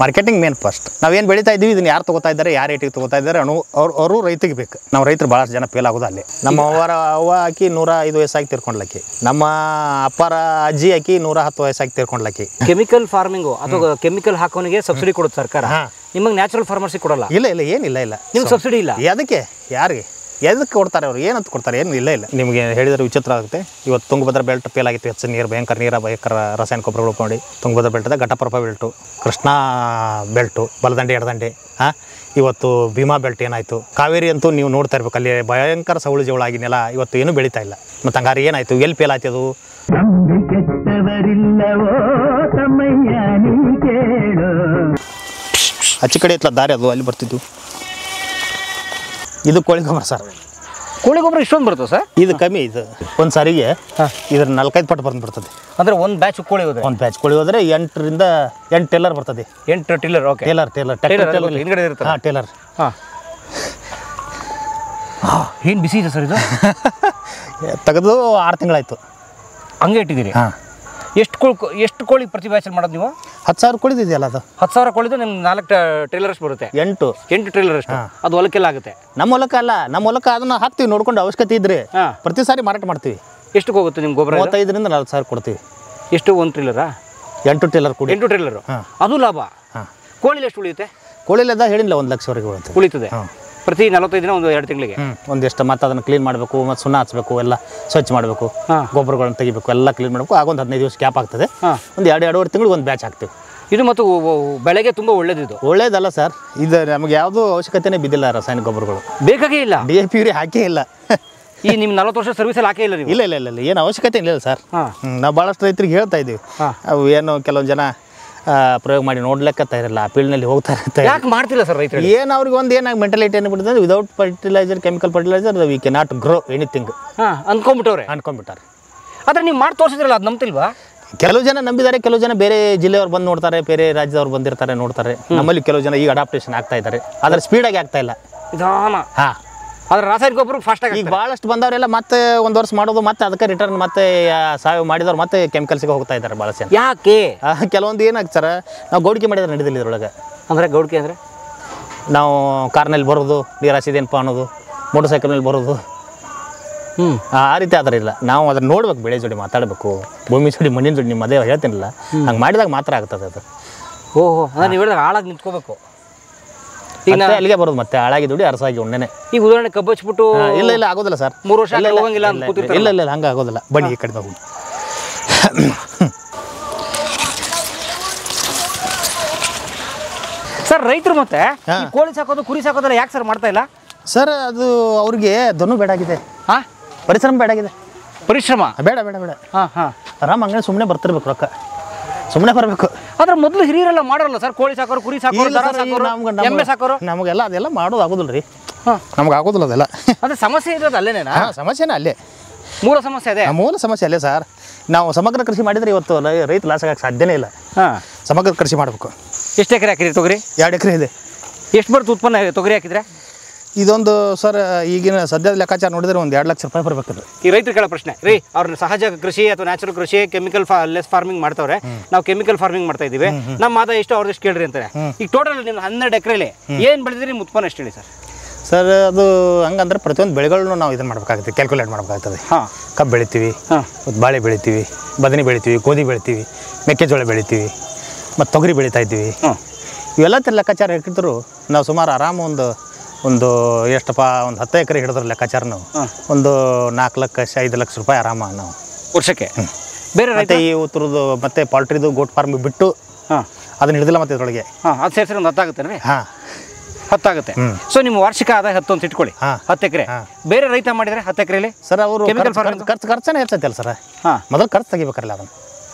Marketing main first. ನಾವೇನು ಬೆಳೀತಾ ಇದ್ದೀವಿ ಇದನ್ನು ಯಾರು ತೊಗೋತಾ ಇದ್ದಾರೆ, ಯಾರು ರೇಟಿಗೆ ತೊಗೋತಾ ಇದ್ದಾರೆ ಅವರು ರೈತಿಗೆ ಬೇಕು. ನಾವು ರೈತರು ಭಾಳಷ್ಟು ಜನ ಫೇಲ್ ಆಗೋದು ಅಲ್ಲಿ. ನಮ್ಮ ಅವ್ವ ಆಕಿ 105 ವಯಸ್ಸಾಗಿ ತೀರ್ಕೊಂಡ್ಲಕ್ಕಿ, ನಮ್ಮ ಅಪ್ಪರ ಅಜ್ಜಿ ಆಕಿ 110 ವಯಸ್ಸಾಗಿ ತೀರ್ಕೊಂಡ್ಲಕ್ಕಿ. ಕೆಮಿಕಲ್ ಫಾರ್ಮಿಂಗು ಅಥವಾ ಕೆಮಿಕಲ್ ಹಾಕೋನಿಗೆ ಸಬ್ಸಿಡಿ ಕೊಡುತ್ತೆ ಸರ್ಕಾರ, ನಿಮಗೆ ನ್ಯಾಚುರಲ್ ಫಾರ್ಮರ್ಸಿಗೆ ಕೊಡಲ್ಲ? ಇಲ್ಲ ಏನಿಲ್ಲ ನಿಮ್ಗೆ ಸಬ್ಸಿಡಿ ಇಲ್ಲ. ಅದಕ್ಕೆ ಯಾರಿಗೆ ಎದಕ್ಕೆ ಕೊಡ್ತಾರೆ ಅವ್ರು, ಏನಂತ ಕೊಡ್ತಾರೆ? ಏನು ಇಲ್ಲ. ನಿಮಗೆ ಹೇಳಿದ್ರೆ ವಿಚಿತ್ರ ಆಗುತ್ತೆ. ಇವತ್ತು ತುಂಗಭದ್ರಾ ಬೆಲ್ಟ್ ಫೇಲ್ ಆಗಿತ್ತು, ಹೆಚ್ಚು ನೀರು ಭಯಂಕರ ರಾಸಾಯನಿಕ ಗೊಬ್ಬರಗಳು ನೋಡಿ. ತುಂಗಭದ್ರಾ ಬೆಲ್ಟದ ಘಟಪ್ರಭಾ ಬೆಲ್ಟು, ಕೃಷ್ಣಾ ಬೆಲ್ಟು, ಬಲದಂಡೆ ಎಡದಂಡೆ. ಇವತ್ತು ಭೀಮಾ ಬೆಲ್ಟ್ ಏನಾಯಿತು, ಕಾವೇರಿ ಅಂತೂ ನೀವು ನೋಡ್ತಾ ಇರ್ಬೇಕು, ಅಲ್ಲಿ ಭಯಂಕರ ಸವಳು ಜವಳ ಆಗಿನೆಲ್ಲ ಇವತ್ತು ಏನೂ ಬೆಳೀತಾ ಇಲ್ಲ. ಮತ್ತು ಹಂಗಾರೆ ಏನಾಯಿತು, ಎಲ್ಲಿ ಫೇಲ್ ಆಯ್ತು ಅದು? ಆಚೆ ಕಡೆ ಇತ್ತಲ್ಲ ದಾರಿ, ಅದು ಅಲ್ಲಿ ಬರ್ತಿದ್ದು. ಇದು ಕೋಳಿ ಗೊಬ್ಬರ ಸರ್. ಕೋಳಿ ಗೊಬ್ಬರ ಇಷ್ಟೊಂದು ಬರ್ತದೆ ಸರ್? ಇದು ಕಮ್ಮಿ. ಇದು ಒಂದು ಸಾರಿಗೆ ಇದ್ರ 4-5 ಪಟ್ಟು ಬಂದ್ಬಿಡ್ತದೆ. ಅಂದರೆ ಒಂದು ಬ್ಯಾಚ್ ಕೋಳಿ ಹೋದ್ರೆ, ಒಂದು ಬ್ಯಾಚ್ ಕೋಳಿ ಹೋದರೆ 8ರಿಂದ 8 ಟೇಲರ್ ಬರ್ತದೆ. 8 ಟೇಲರ್? ಓಕೆ, ಟೇಲರ್ ಹಿಂದ್ಗಡೆ ಇರುತ್ತೆ. ಹಾಂ, ಟೇಲರ್. ಏನು ಬಿಸಿ ಇದೆ ಸರ್ ಇದು? ತೆಗೆದು 6 ತಿಂಗಳಾಯ್ತು. ಹಂಗೆ ಇಟ್ಟಿದ್ದೀರಿ? ಹಾಂ. ಎಷ್ಟು ಕೋಳಿ ಪ್ರತಿ ಬ್ಯಾಚಲ್ಲಿ ಮಾಡೋದು ನೀವು? 10,000 ಕೋಳಿದೆಯಲ್ಲ ಅದು. 10,000 ಕೋಳಿದು ನಿಮ್ಗೆ 4 ಟ್ರೇಲರ್ಸ್ ಬರುತ್ತೆ? 8 ಟ್ರೇಲರ್ಸ್. ಅದು ಹೊಲಕ್ಕೆಲ್ಲ ಆಗುತ್ತೆ? ನಮ್ಮ ಹೊಲಕ್ಕೆ ಅಲ್ಲ, ನಮ್ಮ ಹೊಲಕ್ಕೆ ಅದನ್ನ ಹಾಕ್ತೀವಿ ನೋಡ್ಕೊಂಡು, ಅವಶ್ಯಕತೆ ಇದ್ರೆ ಪ್ರತಿ ಸಾರಿ ಮಾರಾಟ ಮಾಡ್ತೀವಿ. ಎಷ್ಟಕ್ಕೆ ಹೋಗುತ್ತೆ ನಿಮ್ಮ ಗೊಬ್ಬರ? 35ರಿಂದ 40,000 ಕೊಡ್ತೀವಿ. ಎಷ್ಟು ಒಂದು ಟ್ರೇಲರಾ? 8 ಟೇಲರ್ ಕೊಡಿ. 8 ಟ್ರೇಲರು, ಅದು ಲಾಭ. ಕೋಳಿಲಿ ಎಷ್ಟು ಉಳಿಯುತ್ತೆ? ಕೋಳಿಲೆಲ್ಲ ಹೇಳಿಲ್ಲ 1 ಲಕ್ಷವರೆಗೆ ಉಳಿತದೆ ಪ್ರತಿ 45 ದಿನ, ಒಂದು 2 ತಿಂಗಳಿಗೆ. ಒಂದಿಷ್ಟು ಮತ್ತೆ ಅದನ್ನು ಕ್ಲೀನ್ ಮಾಡಬೇಕು, ಮತ್ತು ಸುಣ್ಣ ಹಚ್ಚಬೇಕು, ಎಲ್ಲ ಸ್ವಚ್ಛ ಮಾಡಬೇಕು, ಗೊಬ್ಬರಗಳನ್ನು ತೆಗಿಬೇಕು, ಎಲ್ಲ ಕ್ಲೀನ್ ಮಾಡಬೇಕು. ಆಗ ಒಂದು 15 ದಿವಸ ಗ್ಯಾಪ್ ಆಗ್ತದೆ. ಒಂದು 2-2.5 ತಿಂಗಳು ಒಂದು ಬ್ಯಾಚ್ ಹಾಕ್ತೀವಿ. ಇದು ಮತ್ತು ಬೆಳೆಗೆ ತುಂಬ ಒಳ್ಳೇದು. ಇದು ಒಳ್ಳೇದಲ್ಲ ಸರ್, ಇದು ನಮಗೆ ಯಾವುದೂ ಅವಶ್ಯಕತೆನೇ ಬಿದ್ದಿಲ್ಲ. ರಾಸಾಯನಿಕ ಗೊಬ್ಬರಗಳು ಬೇಕಾಗೇ ಇಲ್ಲ, DAP ಯೂರಿಯಾ ಹಾಕೇ ಇಲ್ಲ. ಈ ನಿಮ್ಮ 40 ವರ್ಷ ಸರ್ವಿಸಲ್ಲಿ ಹಾಕೇ ಇಲ್ಲ? ಇಲ್ಲ, ಏನು ಅವಶ್ಯಕತೆ ಇಲ್ಲ ಸರ್. ನಾವು ಭಾಳಷ್ಟು ರೈತರಿಗೆ ಹೇಳ್ತಾ ಇದ್ದೀವಿ. ಅವು ಏನು ಕೆಲವೊಂದು ಜನ ಪ್ರಯೋಗ ಮಾಡಿ ನೋಡ್ಲಿಕ್ಕೆ ತಯಾರಿಲ್ಲ, ಫೀಲ್ಡ್ನಲ್ಲಿ ಹೋಗ್ತಾ ಇರ್ತಾರೆ. ಯಾಕೆ ಮಾಡ್ತಿಲ್ಲ ಸರ್ ರೈತರು? ಏನು ಅವ್ರಿಗೆ ಒಂದು ಏನಾಗಿ ಮೆಂಟಾಲಿಟಿ ಏನ್ಬಿಟ್ಟಿದೆ, without fertiliser, chemical fertiliser we can not grow anything ಅನ್ಕೊಂಡ್ಬಿಟ್ಟಾರೆ. ಆದರೆ ನೀವು ಮಾಡಿ ತೋರಿಸಿದ್ರಲ್ಲ, ಅದು ನಂಬ್ತಿಲ್ವಾ? ಕೆಲವು ಜನ ನಂಬಿದ್ದಾರೆ, ಕೆಲವು ಜನ ಬೇರೆ ಜಿಲ್ಲೆಯವ್ರು ಬಂದು ನೋಡ್ತಾರೆ, ಬೇರೆ ರಾಜ್ಯದವ್ರು ಬಂದಿರ್ತಾರೆ ನೋಡ್ತಾರೆ. ನಮ್ಮಲ್ಲಿ ಕೆಲವು ಜನ ಈಗ ಅಡಾಪ್ಟೇಷನ್ ಆಗ್ತಾ ಇದ್ದಾರೆ, ಆದರೆ ಸ್ಪೀಡಾಗಿ ಆಗ್ತಾ ಇಲ್ಲ. ಆದರೆ ರಾಸಾಯನಿಕ ಗೊಬ್ಬರ ಫಾಸ್ಟ್ ಆಗಿ. ಈಗ ಭಾಳಷ್ಟು ಬಂದವರೆಲ್ಲ ಮತ್ತೆ 1 ವರ್ಷ ಮಾಡೋದು, ಮತ್ತೆ ಅದಕ್ಕೆ ರಿಟರ್ನ್ ಮತ್ತೆ ಸಾವಯವ ಮಾಡಿದವ್ರು ಮತ್ತೆ ಕೆಮಿಕಲ್ಸ್ಗೆ ಹೋಗ್ತಾ ಇದ್ದಾರೆ ಭಾಳ ಜನ. ಯಾಕೆ? ಕೆಲವೊಂದು ಏನಾಗ್ತಾರೆ, ನಾವು ಗೌಡಿಕೆ ಮಾಡಿದ್ರೆ ನಡೆದಿಲ್ಲ ಇದ್ರೊಳಗೆ. ಅಂದರೆ ಗೌಡಿಕೆ ಅಂದರೆ ನಾವು ಕಾರ್ನಲ್ಲಿ ಬರೋದು, ನೀರು ಹಾಸಿದೇನಪ್ಪ ಅನ್ನೋದು, ಮೋಟರ್ ಸೈಕಲ್ನಲ್ಲಿ ಬರೋದು, ಆ ರೀತಿ ಆದ್ರೆ ಇಲ್ಲ. ನಾವು ಅದನ್ನ ನೋಡ್ಬೇಕು, ಬೆಳೆ ಜೋಡಿ ಮಾತಾಡಬೇಕು, ಭೂಮಿ ಜೋಡಿ ಮಣ್ಣಿನ ಜೋಡಿ. ನಿಮ್ಮ ಅದೇ ಹೇಳ್ತೀನಿಲ್ಲ, ಹಂಗೆ ಮಾಡಿದಾಗ ಮಾತ್ರ ಆಗ್ತದೆ ಅದು. ಓಹೋ, ಅಂದ್ರೆ ನೀವು ಹೇಳಿದಾಗ ಹಾಳಾಗಿ ನಿಂತ್ಕೋಬೇಕು. ಈಗ ಅಲ್ಲಿಗೆ ಬರೋದು, ಮತ್ತೆ ಹಾಳಾಗಿ ದುಡಿ ಅರಸಾಗಿ ಉಣ್ಣೆನೆ. ಈಗ ಉದಾಹರಣೆ ಕಬ್ಬು ಹಚ್ಬಿಟ್ಟು ಇಲ್ಲ ಆಗೋದಿಲ್ಲ ಸರ್, 3 ವರ್ಷ ಹೋಗಂಗಿಲ್ಲ. ಇಲ್ಲ ಹಂಗೆ ಆಗೋದಿಲ್ಲ. ಬನ್ನಿ ಕಡಿಮೆ ಹೋಗಿ. ಸರ್ ರೈತರು ಮತ್ತೆ ಕೋಳಿ ಸಾಕೋದು, ಕುರಿ ಸಾಕೋದೆಲ್ಲ ಯಾಕೆ ಸರ್ ಮಾಡ್ತಾ ಇಲ್ಲ ಸರ್? ಅದು ಅವ್ರಿಗೆ ಧನು ಬೇಡಾಗಿದೆ, ಪರಿಶ್ರಮ ಬೇಡಾಗಿದೆ. ಪರಿಶ್ರಮ ಬೇಡ. ಆರಾಮ ಹಂಗೆ ಸುಮ್ಮನೆ ಬರ್ತಿರ್ಬೇಕು, ರೊಕ್ಕ ಸುಮ್ಮನೆ ಬರಬೇಕು. ಆದ್ರೆ ಮೊದಲು ಹಿರಿಯರೆಲ್ಲ ಮಾಡೋಲ್ಲ ಸರ್, ಕೋಳಿ ಸಾಕೋರು, ಕುರಿ ಸಾಕೋರು, ಎಮ್ಮೆ ಸಾಕೋರು. ನಮಗೆಲ್ಲ ಅದೆಲ್ಲ ಮಾಡೋದು ಆಗೋದಿಲ್ಲ ರೀ, ನಮ್ಗೆ ಆಗೋದಿಲ್ಲ ಅದೆಲ್ಲ. ಅಂದ್ರೆ ಸಮಸ್ಯೆ ಇರೋದು ಅಲ್ಲೇನೇನಾ? ಸಮಸ್ಯೆನೇ ಅಲ್ಲೇ, ಮೂಲ ಸಮಸ್ಯೆ ಅದೇ. ಮೂಲ ಸಮಸ್ಯೆ ಅಲ್ಲೇ ಸರ್. ನಾವು ಸಮಗ್ರ ಕೃಷಿ ಮಾಡಿದರೆ ಇವತ್ತು ರೈತ ಲಾಸ್ ಆಗಕ್ಕೆ ಸಾಧ್ಯನೇ ಇಲ್ಲ. ಸಮಗ್ರ ಕೃಷಿ ಮಾಡಬೇಕು. ಎಷ್ಟು ಎಕರೆ ಹಾಕಿರಿ ತೊಗರಿ? 2 ಎಕರೆ ಇದೆ. ಎಷ್ಟು ಬರುತ್ತೆ ಉತ್ಪನ್ನ ತೊಗರಿ ಹಾಕಿದ್ರೆ? ಇದೊಂದು ಸರ್ ಈಗಿನ ಸದ್ಯದ ಲೆಕ್ಕಾಚಾರ ನೋಡಿದ್ರೆ ಒಂದು 2 ಲಕ್ಷ ರೂಪಾಯಿ ಬರಬೇಕು. ಈ ರೈತರು ಕೇಳೋ ಪ್ರಶ್ನೆ ರೀ, ಅವ್ರನ್ನ ಸಹಜ ಕೃಷಿ ಅಥವಾ ನ್ಯಾಚುರಲ್ ಕೃಷಿ, ಕೆಮಿಕಲ್ ಲೆಸ್ ಫಾರ್ಮಿಂಗ್ ಮಾಡ್ತಾವ್ರೆ, ನಾವು ಕೆಮಿಕಲ್ ಫಾರ್ಮಿಂಗ್ ಮಾಡ್ತಾ ಇದೀವಿ, ನಮ್ಮ ಆದಾಯ ಎಷ್ಟು ಅವ್ರದ್ದು ಎಷ್ಟು ಕೇಳ್ರಿ ಅಂತಾರೆ. ಈಗ ಟೋಟಲ್ ನಿಮ್ಮ 12 ಎಕರೆಲಿ ಏನು ಬೆಳೆದಿರಿ, ನಿಮ್ಮ ಉತ್ಪನ್ನ ಎಷ್ಟು ಹೇಳಿ ಸರ್? ಸರ್ ಅದು ಹಂಗಂದ್ರೆ ಪ್ರತಿಯೊಂದು ಬೆಳೆಗಳನ್ನು ನಾವು ಇದನ್ನು ಮಾಡಬೇಕಾಗುತ್ತೆ, ಕ್ಯಾಲ್ಕುಲೇಟ್ ಮಾಡಬೇಕಾಗ್ತದೆ. ಕಬ್ಬು ಬೆಳಿತೀವಿ, ಬಾಳೆ ಬೆಳಿತೀವಿ, ಬದನೆ ಬೆಳಿತೀವಿ, ಗೋಧಿ ಬೆಳಿತೀವಿ, ಮೆಕ್ಕೆಜೋಳ ಬೆಳಿತೀವಿ, ಮತ್ತು ತೊಗರಿ ಬೆಳೀತಾ ಇದ್ದೀವಿ. ಇವೆಲ್ಲ ಲೆಕ್ಕಾಚಾರ ಹಾಕಿದ್ರು ನಾವು ಸುಮಾರು ಆರಾಮ ಒಂದು ಎಷ್ಟಪ್ಪ, ಒಂದು 10 ಎಕರೆ ಹಿಡಿದ್ರೆ ಲೆಕ್ಕಾಚಾರ ನಾವು ಒಂದು 4 ಲಕ್ಷ 5 ಲಕ್ಷ ರೂಪಾಯಿ ಆರಾಮ ನಾವು ವರ್ಷಕ್ಕೆ. ಬೇರೆ ಮತ್ತೆ ಈ ಉತ್ತರದ್ದು ಮತ್ತೆ ಪೌಲ್ಟ್ರಿದು ಗೋಟ್ ಫಾರ್ಮ್ ಬಿಟ್ಟು ಅದನ್ನ ಹಿಡಿದಿಲ್ಲ ಮತ್ತೆ ಇದರೊಳಗೆ ಅದು ಸೇರಿಸಿ ಒಂದು 10 ಆಗುತ್ತೆ ರೀ. 10 ಆಗುತ್ತೆ. ಸೊ ನಿಮ್ಮ ವಾರ್ಷಿಕ ಆದಾಯ 10 ಅಂತ ಇಟ್ಕೊಳ್ಳಿ, 10 ಎಕರೆ. ಬೇರೆ ರೈತ ಮಾಡಿದರೆ 10 ಎಕರೆಲಿ ಸರ್ ಅವರು ಖರ್ಚನೇ ಹೆಚ್ಚೈತಲ್ಲ ಸರ್. ಮೊದಲು ಖರ್ಚು ತೆಗಿಬೇಕಲ್ಲ, ಅದನ್ನು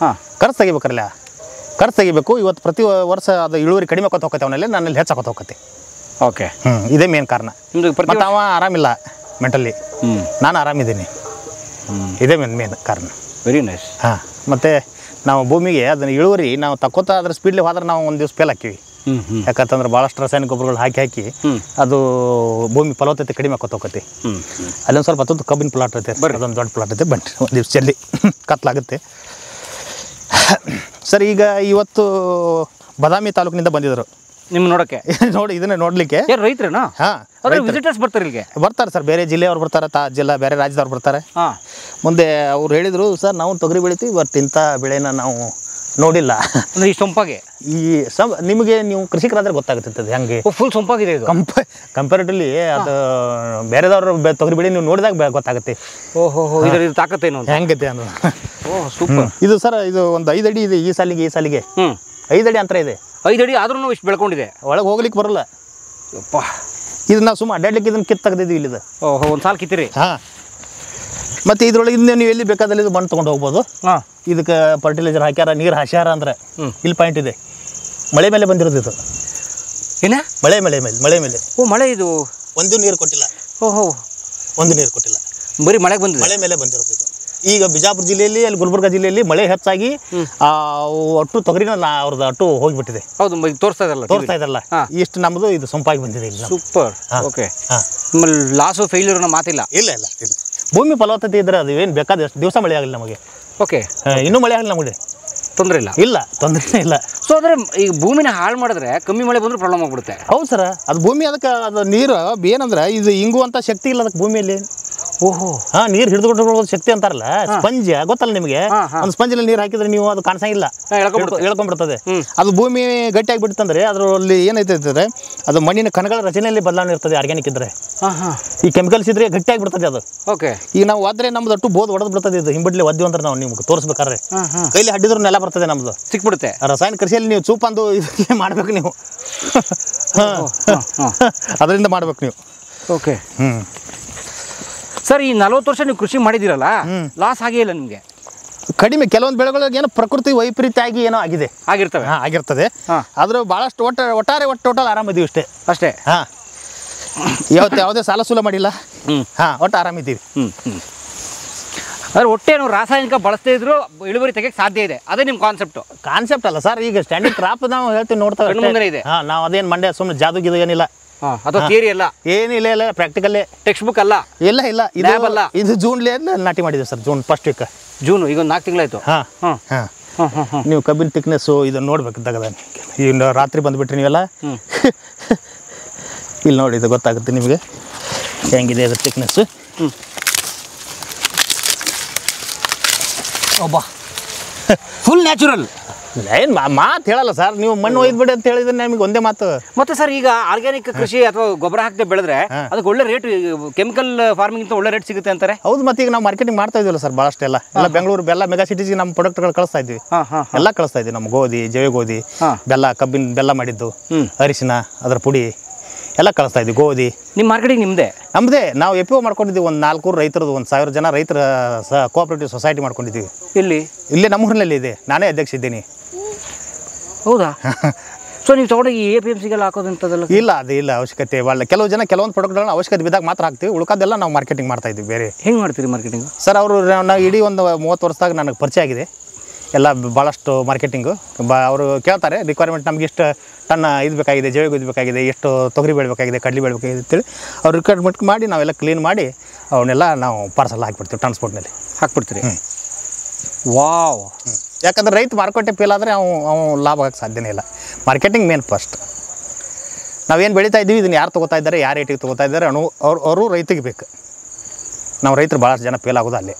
ಖರ್ಚು ತೆಗಿಬೇಕು. ಇವತ್ತು ಪ್ರತಿ ವರ್ಷ ಅದು ಇಳುವರಿ ಕಡಿಮೆ ಕೊತ್ತ ಹೋಗ್ತೈತೆ, ಅವನಲ್ಲಿ ನನ್ನಲ್ಲಿ ಹೆಚ್ಚಾಕೋತ ಹೋಗ್ತೈತೆ. ಓಕೆ, ಇದೇ ಮೇನ್ ಕಾರಣ. ಮತ್ತು ಅವ ಆರಾಮಿಲ್ಲ ಮೆಂಟಲಿ, ನಾನು ಆರಾಮಿದ್ದೀನಿ, ಇದೇ ಮೇನ್ ಕಾರಣ. Very nice. ಮತ್ತು ನಾವು ಭೂಮಿಗೆ ಅದನ್ನು ಇಳುವರಿ ನಾವು ತಕ್ಕೋತಾ ಅದ್ರ ಸ್ಪೀಡ್ಲಿ ಹೋದ್ರೆ ನಾವು ಒಂದು ದಿವಸ ಫೇಲ್ ಹಾಕಿವಿ. ಯಾಕಂತಂದ್ರೆ ಭಾಳಷ್ಟು ರಾಸಾಯನಿಕ ಗೊಬ್ಬರಗಳು ಹಾಕಿ ಅದು ಭೂಮಿ ಫಲವತ್ತತೆ ಕಡಿಮೆ ಆಕೋತ ಹೋಗತ್ತೆ. ಅಲ್ಲೊಂದು ಸ್ವಲ್ಪ ಹತ್ತೊಂದು ಕಬ್ಬಿನ ಪ್ಲಾಟ್ ಐತೆ, ಅದೊಂದು ದೊಡ್ಡ ಪ್ಲಾಟ್ ಐತೆ. ಬನ್ನಿ ಒಂದು ದಿವಸ ಜಲ್ದಿ ಕತ್ಲಾಗುತ್ತೆ ಸರ್. ಈಗ ಇವತ್ತು ಬಾದಾಮಿ ತಾಲೂಕಿನಿಂದ ಬಂದಿದ್ರು ನಿಮ್ಮ ನೋಡಕ್ಕೆ. ನೋಡಿ ಇದನ್ನ ನೋಡ್ಲಿಕ್ಕೆ. ಏನು ರೈತರೇನಾ? ಹಾಂ, ವಿಸಿಟರ್ಸ್ ಬರ್ತಾರೆ ಇಲ್ಲಿಗೆ? ಬರ್ತಾರೆ ಸರ್, ಬೇರೆ ಜಿಲ್ಲೆಯವ್ರು ಬರ್ತಾರೆ, ಜಿಲ್ಲಾ ಬೇರೆ ರಾಜ್ಯದವ್ರು ಬರ್ತಾರೆ. ಹಾಂ. ಮುಂದೆ ಅವ್ರು ಹೇಳಿದರು, ಸರ್ ನಾವು ತೊಗರಿ ಬೆಳಿತೀವಿ, ಬಟ್ ಇಂಥ ಬೆಳೆನ ನಾವು ನೋಡಿಲ್ಲ. ಅಂದರೆ ಈ ಸೊಂಪಾಗೆ ಈ ನಿಮಗೆ ನೀವು ಕೃಷಿಕರಾದ್ರೆ ಗೊತ್ತಾಗುತ್ತೆ ಅದು ಹೆಂಗೆ. ಫುಲ್ ಸೊಂಪಾಗಿದೆ ಇದು. ಕಂಪೇರಿಟಿವ್ಲಿ ಅದು ಬೇರೆದವ್ರ ತೊಗರಿ ಬೆಳೆ ನೀವು ನೋಡಿದಾಗ ಗೊತ್ತಾಗುತ್ತೆ. ಓಹೋ, ಇದರ ತಾಕತ್ತೇನು ಹೆಂಗೈತೆ ಅನ್ನೋದು. ಓಹ್, ಸೂಪರ್. ಇದು ಸರ್, ಇದು ಒಂದು 5 ಅಡಿ ಇದೆ ಈ ಸಾಲಿಗೆ. 5 ಅಡಿ ಅಂತರ ಇದೆ. 5 ಅಡಿ ಆದ್ರೂ ಇಷ್ಟು ಬೆಳ್ಕೊಂಡಿದೆ. ಒಳಗೆ ಹೋಗ್ಲಿಕ್ಕೆ ಬರಲ್ಲ. ಯಪ್ಪ, ಇದು ನಾವು ಸುಮ್ಮ ಅಡ್ಡಾಡ್ಲಿಕ್ಕೆ ಇದನ್ನು ಕಿತ್ತು ತೆಗೆದಿದ್ವಿ ಇಲ್ಲಿದೆ. ಓಹೋ, ಒಂದು ಸಾಲು ಕಿತ್ತಿರಿ. ಹಾಂ. ಮತ್ತು ಇದ್ರೊಳಗೆ ನೀವು ಎಲ್ಲಿ ಬೇಕಾದಲ್ಲಿ ಇದು ಮಣ್ಣು ತೊಗೊಂಡು ಹೋಗ್ಬೋದು. ಹಾಂ. ಇದಕ್ಕೆ ಫರ್ಟಿಲೈಸರ್ ಹಾಕ್ಯಾರ, ನೀರು ಹಾಸ್ಯಾರ ಅಂದ್ರೆ ಇಲ್ಲಿ ಪಾಯಿಂಟ್ ಇದೆ. ಮಳೆ ಮೇಲೆ ಬಂದಿರೋದು ಇದು. ಏನ? ಮಳೆ ಮೇಲೆ. ಓ, ಮಳೆ ಇದು ಒಂದು ನೀರು ಕೊಟ್ಟಿಲ್ಲ. ಓಹೋ, ಒಂದು ನೀರು ಕೊಟ್ಟಿಲ್ಲ, ಬರೀ ಮಳೆಗೆ ಬಂದಿದೆ. ಮಳೆ ಮೇಲೆ ಬಂದಿರೋದು ಇದು. ಈಗ ಬಿಜಾಪುರ ಜಿಲ್ಲೆಯಲ್ಲಿ, ಅಲ್ಲಿ ಗುಲ್ಬರ್ಗ ಜಿಲ್ಲೆಯಲ್ಲಿ ಮಳೆ ಹೆಚ್ಚಾಗಿ ಒಟ್ಟು ತೊಗರಿನ ಅವ್ರದ್ದು ಅಟ್ಟು ಹೋಗಿಬಿಟ್ಟಿದೆ. ಹೌದು, ತೋರಿಸ್ತಾ ಇದ್ರಲ್ಲ ಇಷ್ಟು ನಮ್ಮದು ಇದು ಸೊಂಪಾಗಿ ಬಂದಿದೆ ಇಲ್ಲಿ. ಸೂಪರ್. ಓಕೆ. ಲಾಸು ಫೇಲ್ಯೂರ್ ಮಾತಿಲ್ಲ. ಇಲ್ಲ. ಭೂಮಿ ಫಲವತ್ತತೆ ಇದ್ರೆ ಅದು ಏನು ಬೇಕಾದ ಎಷ್ಟು ದಿವಸ ಮಳೆ ಆಗಲಿ ನಮಗೆ. ಓಕೆ. ಇನ್ನೂ ಮಳೆ ಆಗಲಿ ನಮಗೆ ತೊಂದರೆ ಇಲ್ಲ. ತೊಂದರೆ ಇಲ್ಲ. ಸೊ ಅಂದರೆ ಈಗ ಭೂಮಿನ ಹಾಳು ಮಾಡಿದ್ರೆ ಕಮ್ಮಿ ಮಳೆ ಬಂದರೂ ಪ್ರಾಬ್ಲಮ್ ಆಗ್ಬಿಡುತ್ತೆ. ಹೌದು ಸರ್, ಅದು ಭೂಮಿ ಅದಕ್ಕೆ ಅದು ನೀರು ಏನಂದ್ರೆ ಇದು ಇಂಗುವಂಥ ಶಕ್ತಿ ಇಲ್ಲ ಅದಕ್ಕೆ ಭೂಮಿಯಲ್ಲಿ. ಓಹೋ. ಹಾಂ, ನೀರು ಹಿಡಿದುಕೊಂಡು ಶಕ್ತಿ ಅಂತಾರಲ್ಲ, ಸ್ಪಂಜ್ ಗೊತ್ತಲ್ಲ ನಿಮಗೆ. ಒಂದು ಸ್ಪಂಜಲ್ಲಿ ನೀರು ಹಾಕಿದ್ರೆ ನೀವು ಅದು ಕಾಣಿಸಂಗಿಲ್ಲ, ಹೇಳ್ಕೊಂಡ್ಬಿಡ್ತದೆ. ಅದು ಭೂಮಿ ಗಟ್ಟಿಯಾಗಿ ಬಿಡ್ತಂದ್ರೆ ಅದರಲ್ಲಿ ಏನೈತೆ ಅಂದ್ರೆ ಅದು ಮಣ್ಣಿನ ಕಣಗಳ ರಚನೆಯಲ್ಲಿ ಬದಲಾವಣೆ ಇರ್ತದೆ. ಆರ್ಗ್ಯಾನಿಕ್ ಇದ್ರೆ, ಈ ಕೆಮಿಕಲ್ಸ್ ಇದ್ರೆ ಗಟ್ಟಿಯಾಗಿ ಬಿಡ್ತದೆ ಅದು. ಓಕೆ. ಈಗ ನಾವು ಒದ್ರೆ ನಮ್ದು ಅಟ್ಟು ಬೋದು ಹೊಡೆದು ಬಿಡ್ತದೆ. ಇದು ಹಿಂಬಡ್ಲಿ ಒದ್ದಿ ಅಂದ್ರೆ ನಾವು ನಿಮ್ಗೆ ತೋರಿಸ್ಬೇಕಾದ್ರೆ ಕೈಲಿ ಹಡ್ಡಿದ್ರು ನೆಲ ಬರ್ತದೆ ನಮ್ದು, ಸಿಕ್ಬಿಡುತ್ತೆ. ರಾಸಾಯನಿಕ ಕೃಷಿಯಲ್ಲಿ ನೀವು ಚೂಪಂದು ಇದಕ್ಕೆ ಮಾಡ್ಬೇಕು ನೀವು. ಅದರಿಂದ ಮಾಡ್ಬೇಕು ನೀವು. ಓಕೆ. ಸರ್, ಈ 40 ವರ್ಷ ನೀವು ಕೃಷಿ ಮಾಡಿದಿರಲ್ಲ, ಲಾಸ್ ಆಗೇ ಇಲ್ಲ ನಿಮಗೆ? ಕಡಿಮೆ. ಕೆಲವೊಂದು ಬೆಳೆಗಳಿಗೆ ಏನೋ ಪ್ರಕೃತಿ ವೈಪರೀತ್ಯ ಆಗಿ ಏನೋ ಆಗಿರ್ತದೆ. ಆದ್ರೂ ಭಾಳಷ್ಟು ಒಟ್ಟಾರೆ ಟೋಟಲ್ ಆರಾಮಿದ್ದೀವಿ ಅಷ್ಟೇ. ಹಾಂ, ಯಾವುದೇ ಸಾಲ ಸೂಲ ಮಾಡಿಲ್ಲ. ಹಾಂ, ಒಟ್ಟು ಆರಾಮಿದ್ದೀವಿ. ಅದ್ರ ಒಟ್ಟೆ ನಾವು ರಾಸಾಯನಿಕ ಬಳಸದೇ ಇದ್ರು ಇಳುವರಿ ತೆಗೆಯಕ್ಕೆ ಸಾಧ್ಯ ಇದೆ. ಅದೇ ನಿಮ್ಮ ಕಾನ್ಸೆಪ್ಟ್ ಅಲ್ಲ ಸರ್. ಈಗ ಸ್ಟ್ಯಾಂಡರ್ಡ್ ಕ್ರಾಪ್ ನಾವು ಹೇಳ್ತೀವಿ, ನೋಡ್ತಾ ಇದೆ. ಹಾಂ, ನಾವು ಅದೇನು ಮಂಡ್ಯ ಸುಮ್ಮನೆ ಜಾದುಗಿದು ಏನಿಲ್ಲ. ಅಥವಾ ಥಿಯರಿ ಅಲ್ಲ, ಏನಿಲ್ಲ, ಪ್ರಾಕ್ಟಿಕಲ್ಲೇ. ಟೆಕ್ಸ್ಟ್ ಬುಕ್ ಅಲ್ಲ. ಇಲ್ಲ. ಇದು ಜೂನ್ಲೇ ನಾಟಿ ಮಾಡಿದೆ sir. June first week. June ಈಗ 4 ತಿಂಗಳಾಯ್ತು. ಹಾಂ. ನೀವು ಕಬ್ಬಿನ ತಿಕ್ನೆಸ್ಸು ಇದನ್ನು ನೋಡ್ಬೇಕು ತಗದ. ಈಗ ರಾತ್ರಿ ಬಂದುಬಿಟ್ರಿ ನೀವೆಲ್ಲ, ಇಲ್ಲಿ ನೋಡಿ, ಇದು ಗೊತ್ತಾಗುತ್ತೆ ನಿಮಗೆ ಹೆಂಗಿದೆ ಅದ್ರ ತಿಕ್ನೆಸ್ಸು. ಒಬ್ಬ ಫುಲ್ ನ್ಯಾಚುರಲ್. ಏನು ಮಾತು ಹೇಳಲ್ಲ ಸರ್. ನೀವು ಮಣ್ಣು ಒಯ್ದ್ಬಿಡಿ ಅಂತ ಹೇಳಿದ್ರೆ ನಮಗೆ ಒಂದೇ ಮಾತು. ಮತ್ತೆ ಸರ್, ಈಗ ಆರ್ಗ್ಯಾನಿಕ್ ಕೃಷಿ ಅಥವಾ ಗೊಬ್ಬರ ಹಾಕದೆ ಬೆಳೆದ್ರೆ ಅದಕ್ಕೆ ಒಳ್ಳೆ ರೇಟ್, ಕೆಮಿಕಲ್ ಫಾರ್ಮಿಂಗ್ ಅಂತ ಒಳ್ಳೆ ರೇಟ್ ಸಿಗುತ್ತೆ ಅಂತಾರೆ. ಹೌದು, ಮತ್ತೆ ಈಗ ನಾವು ಮಾರ್ಕೆಟಿಂಗ್ ಮಾಡ್ತಾ ಇದೀವಲ್ಲ ಸರ್, ಭಾಳಷ್ಟು ಎಲ್ಲ ಬೆಂಗಳೂರು ಬೆಲ್ಲ ಮೆಗಾ ಸಿಟೀಸ್ಗೆ ನಮ್ಮ ಪ್ರಾಡಕ್ಟ್ಗಳು ಕಳಿಸ್ತಾ ಇದ್ವಿ. ಎಲ್ಲ ಕಳಿಸ್ತಾ ಇದ್ವಿ. ನಮ್ಮ ಗೋಧಿ, ಜವೆ ಗೋಧಿ, ಬೆಲ್ಲ, ಕಬ್ಬಿನ ಬೆಲ್ಲ ಮಾಡಿದ್ದು, ಅರಿಶಿನ, ಅದರ ಪುಡಿ ಎಲ್ಲ ಕಳಿಸ್ತಾ ಇದ್ವಿ. ಗೋಧಿ ನಿಮ್ಮ ಮಾರ್ಕೆಟಿಂಗ್ ನಮ್ಮದೇ. ನಾವು ಎಫ್ ಒ ಮಾಡ್ಕೊಂಡಿದ್ದೀವಿ. ಒಂದು 400 ರೈತರದ್ದು, 1000 ಜನ ರೈತರ ಕೋಆಪರೇಟಿವ್ ಸೊಸೈಟಿ ಮಾಡ್ಕೊಂಡಿದ್ದೀವಿ. ಇಲ್ಲೇ ನಮ್ಮೂರಿನಲ್ಲಿ ಇದೆ. ನಾನೇ ಅಧ್ಯಕ್ಷ ಇದ್ದೀನಿ. ಹೌದಾ? ಸೊ ನೀವು ತಗೊಂಡು ಈ APMCಗೆಲ್ಲ ಹಾಕೋದಂಥದ್ದೆಲ್ಲ ಇಲ್ಲ, ಅದು ಇಲ್ಲ ಅವಶ್ಯಕತೆ. ಕೆಲವೊಂದು ಪ್ರಾಡಕ್ಟ್ಗಳನ್ನ ಅವಶ್ಯಕತೆ ಬಿದ್ದಾಗ ಮಾತ್ರ ಹಾಕ್ತೀವಿ. ಉಳ್ಕೋದೆಲ್ಲ ನಾವು ಮಾರ್ಕೆಟಿಂಗ್ ಮಾಡ್ತಾ ಇದ್ದೀವಿ. ಬೇರೆ ಹೆಂಗೆ ಮಾಡ್ತೀರಿ ಮಾರ್ಕೆಟಿಂಗ್ ಸರ್? ಅವರು ನಾವು ಇಡೀ ಒಂದು 30 ವರ್ಷದಾಗ ನನಗೆ ಪರಿಚಯ ಆಗಿದೆ ಎಲ್ಲ, ಭಾಳಷ್ಟು ಮಾರ್ಕೆಟಿಂಗು. ಅವರು ಕೇಳ್ತಾರೆ ರಿಕ್ವೈರ್ಮೆಂಟ್, ನಮ್ಗೆ ಇಷ್ಟು ಟನ್ ಇದು ಬೇಕಾಗಿದೆ, ಜೈವಿಕ ಇದು ಬೇಕಾಗಿದೆ, ಎಷ್ಟು ತೊಗರಿ ಬೆಳಬೇಕಾಗಿದೆ, ಕಡ್ಲಿ ಬೆಳಬೇಕಾಗಿದೆ ಅಂತೇಳಿ ಅವ್ರು ರಿಕ್ವೈರ್ಮೆಂಟ್ ಮಾಡಿ ನಾವೆಲ್ಲ ಕ್ಲೀನ್ ಮಾಡಿ ಅವನ್ನೆಲ್ಲ ನಾವು ಪಾರ್ಸಲ್ ಹಾಕ್ಬಿಡ್ತೀವಿ. ಟ್ರಾನ್ಸ್ಪೋರ್ಟ್ನಲ್ಲಿ ಹಾಕ್ಬಿಡ್ತೀರಿ. ವಾವ್. ಯಾಕಂದ್ರೆ ರೈತ ಮಾರುಕಟ್ಟೆ ಫೇಲ್ ಆದರೆ ಅವ್ನು ಲಾಭ ಆಗಕ್ಕೆ ಸಾಧ್ಯನೇ ಇಲ್ಲ. Marketing main first. ನಾವೇನು ಬೆಳೀತಾ ಇದ್ದೀವಿ, ಇದನ್ನು ಯಾರು ತೊಗೋತಾ ಇದ್ದಾರೆ, ಯಾರು ರೇಟಿಗೆ ತೊಗೋತಾ ಇದ್ದಾರೆ ಅವರು ರೈತಿಗೆ ಬೇಕು. ನಾವು ರೈತರು ಭಾಳಷ್ಟು ಜನ ಫೇಲ್ ಆಗೋದು ಅಲ್ಲೇ.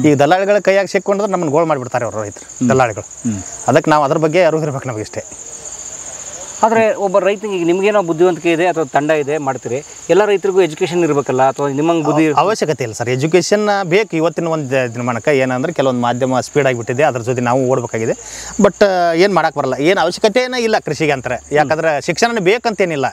ಈಗ ದಲ್ಲಾಳಿಗಳ ಕೈಯಾಗಿ ಸಿಕ್ಕೊಂಡ್ರೆ ನಮ್ಮನ್ನು ಗೋಳು ಮಾಡಿಬಿಡ್ತಾರೆ ಅವರು ರೈತರು, ದಲ್ಲಾಳಿಗಳು. ಅದಕ್ಕೆ ನಾವು ಅದ್ರ ಬಗ್ಗೆ ಅರಿವು ಇರಬೇಕು ನಮಗಿಷ್ಟೇ. ಆದರೆ ಒಬ್ಬ ರೈತನಿಗೆ ಈಗ ನಿಮಗೇನೋ ಬುದ್ಧಿವಂತಿಕೆ ಇದೆ ಅಥವಾ ತಂಡ ಇದೆ ಮಾಡ್ತೀರಿ, ಎಲ್ಲ ರೈತರಿಗೂ ಎಜುಕೇಷನ್ ಇರಬೇಕಲ್ಲ, ಅಥವಾ ನಿಮ್ಮಂಗೆ ಬುದ್ಧಿ ಅವಶ್ಯಕತೆ ಇಲ್ಲ ಸರ್. ಎಜುಕೇಷನ್ ಬೇಕು ಇವತ್ತಿನ ಒಂದು ದಿನಮಾನಕ್ಕೆ. ಏನಂದ್ರೆ ಕೆಲವೊಂದು ಮಾಧ್ಯಮ ಸ್ಪೀಡ್ ಆಗಿಬಿಟ್ಟಿದೆ, ಅದ್ರ ಜೊತೆ ನಾವು ಓಡಬೇಕಾಗಿದೆ. ಬಟ್ ಏನು ಮಾಡೋಕ್ಕೆ ಬರಲ್ಲ, ಏನು ಅವಶ್ಯಕತೆನೇ ಇಲ್ಲ ಕೃಷಿಗೆ ಅಂತಾರೆ. ಯಾಕಂದ್ರೆ ಶಿಕ್ಷಣ ಬೇಕಂತೇನಿಲ್ಲ.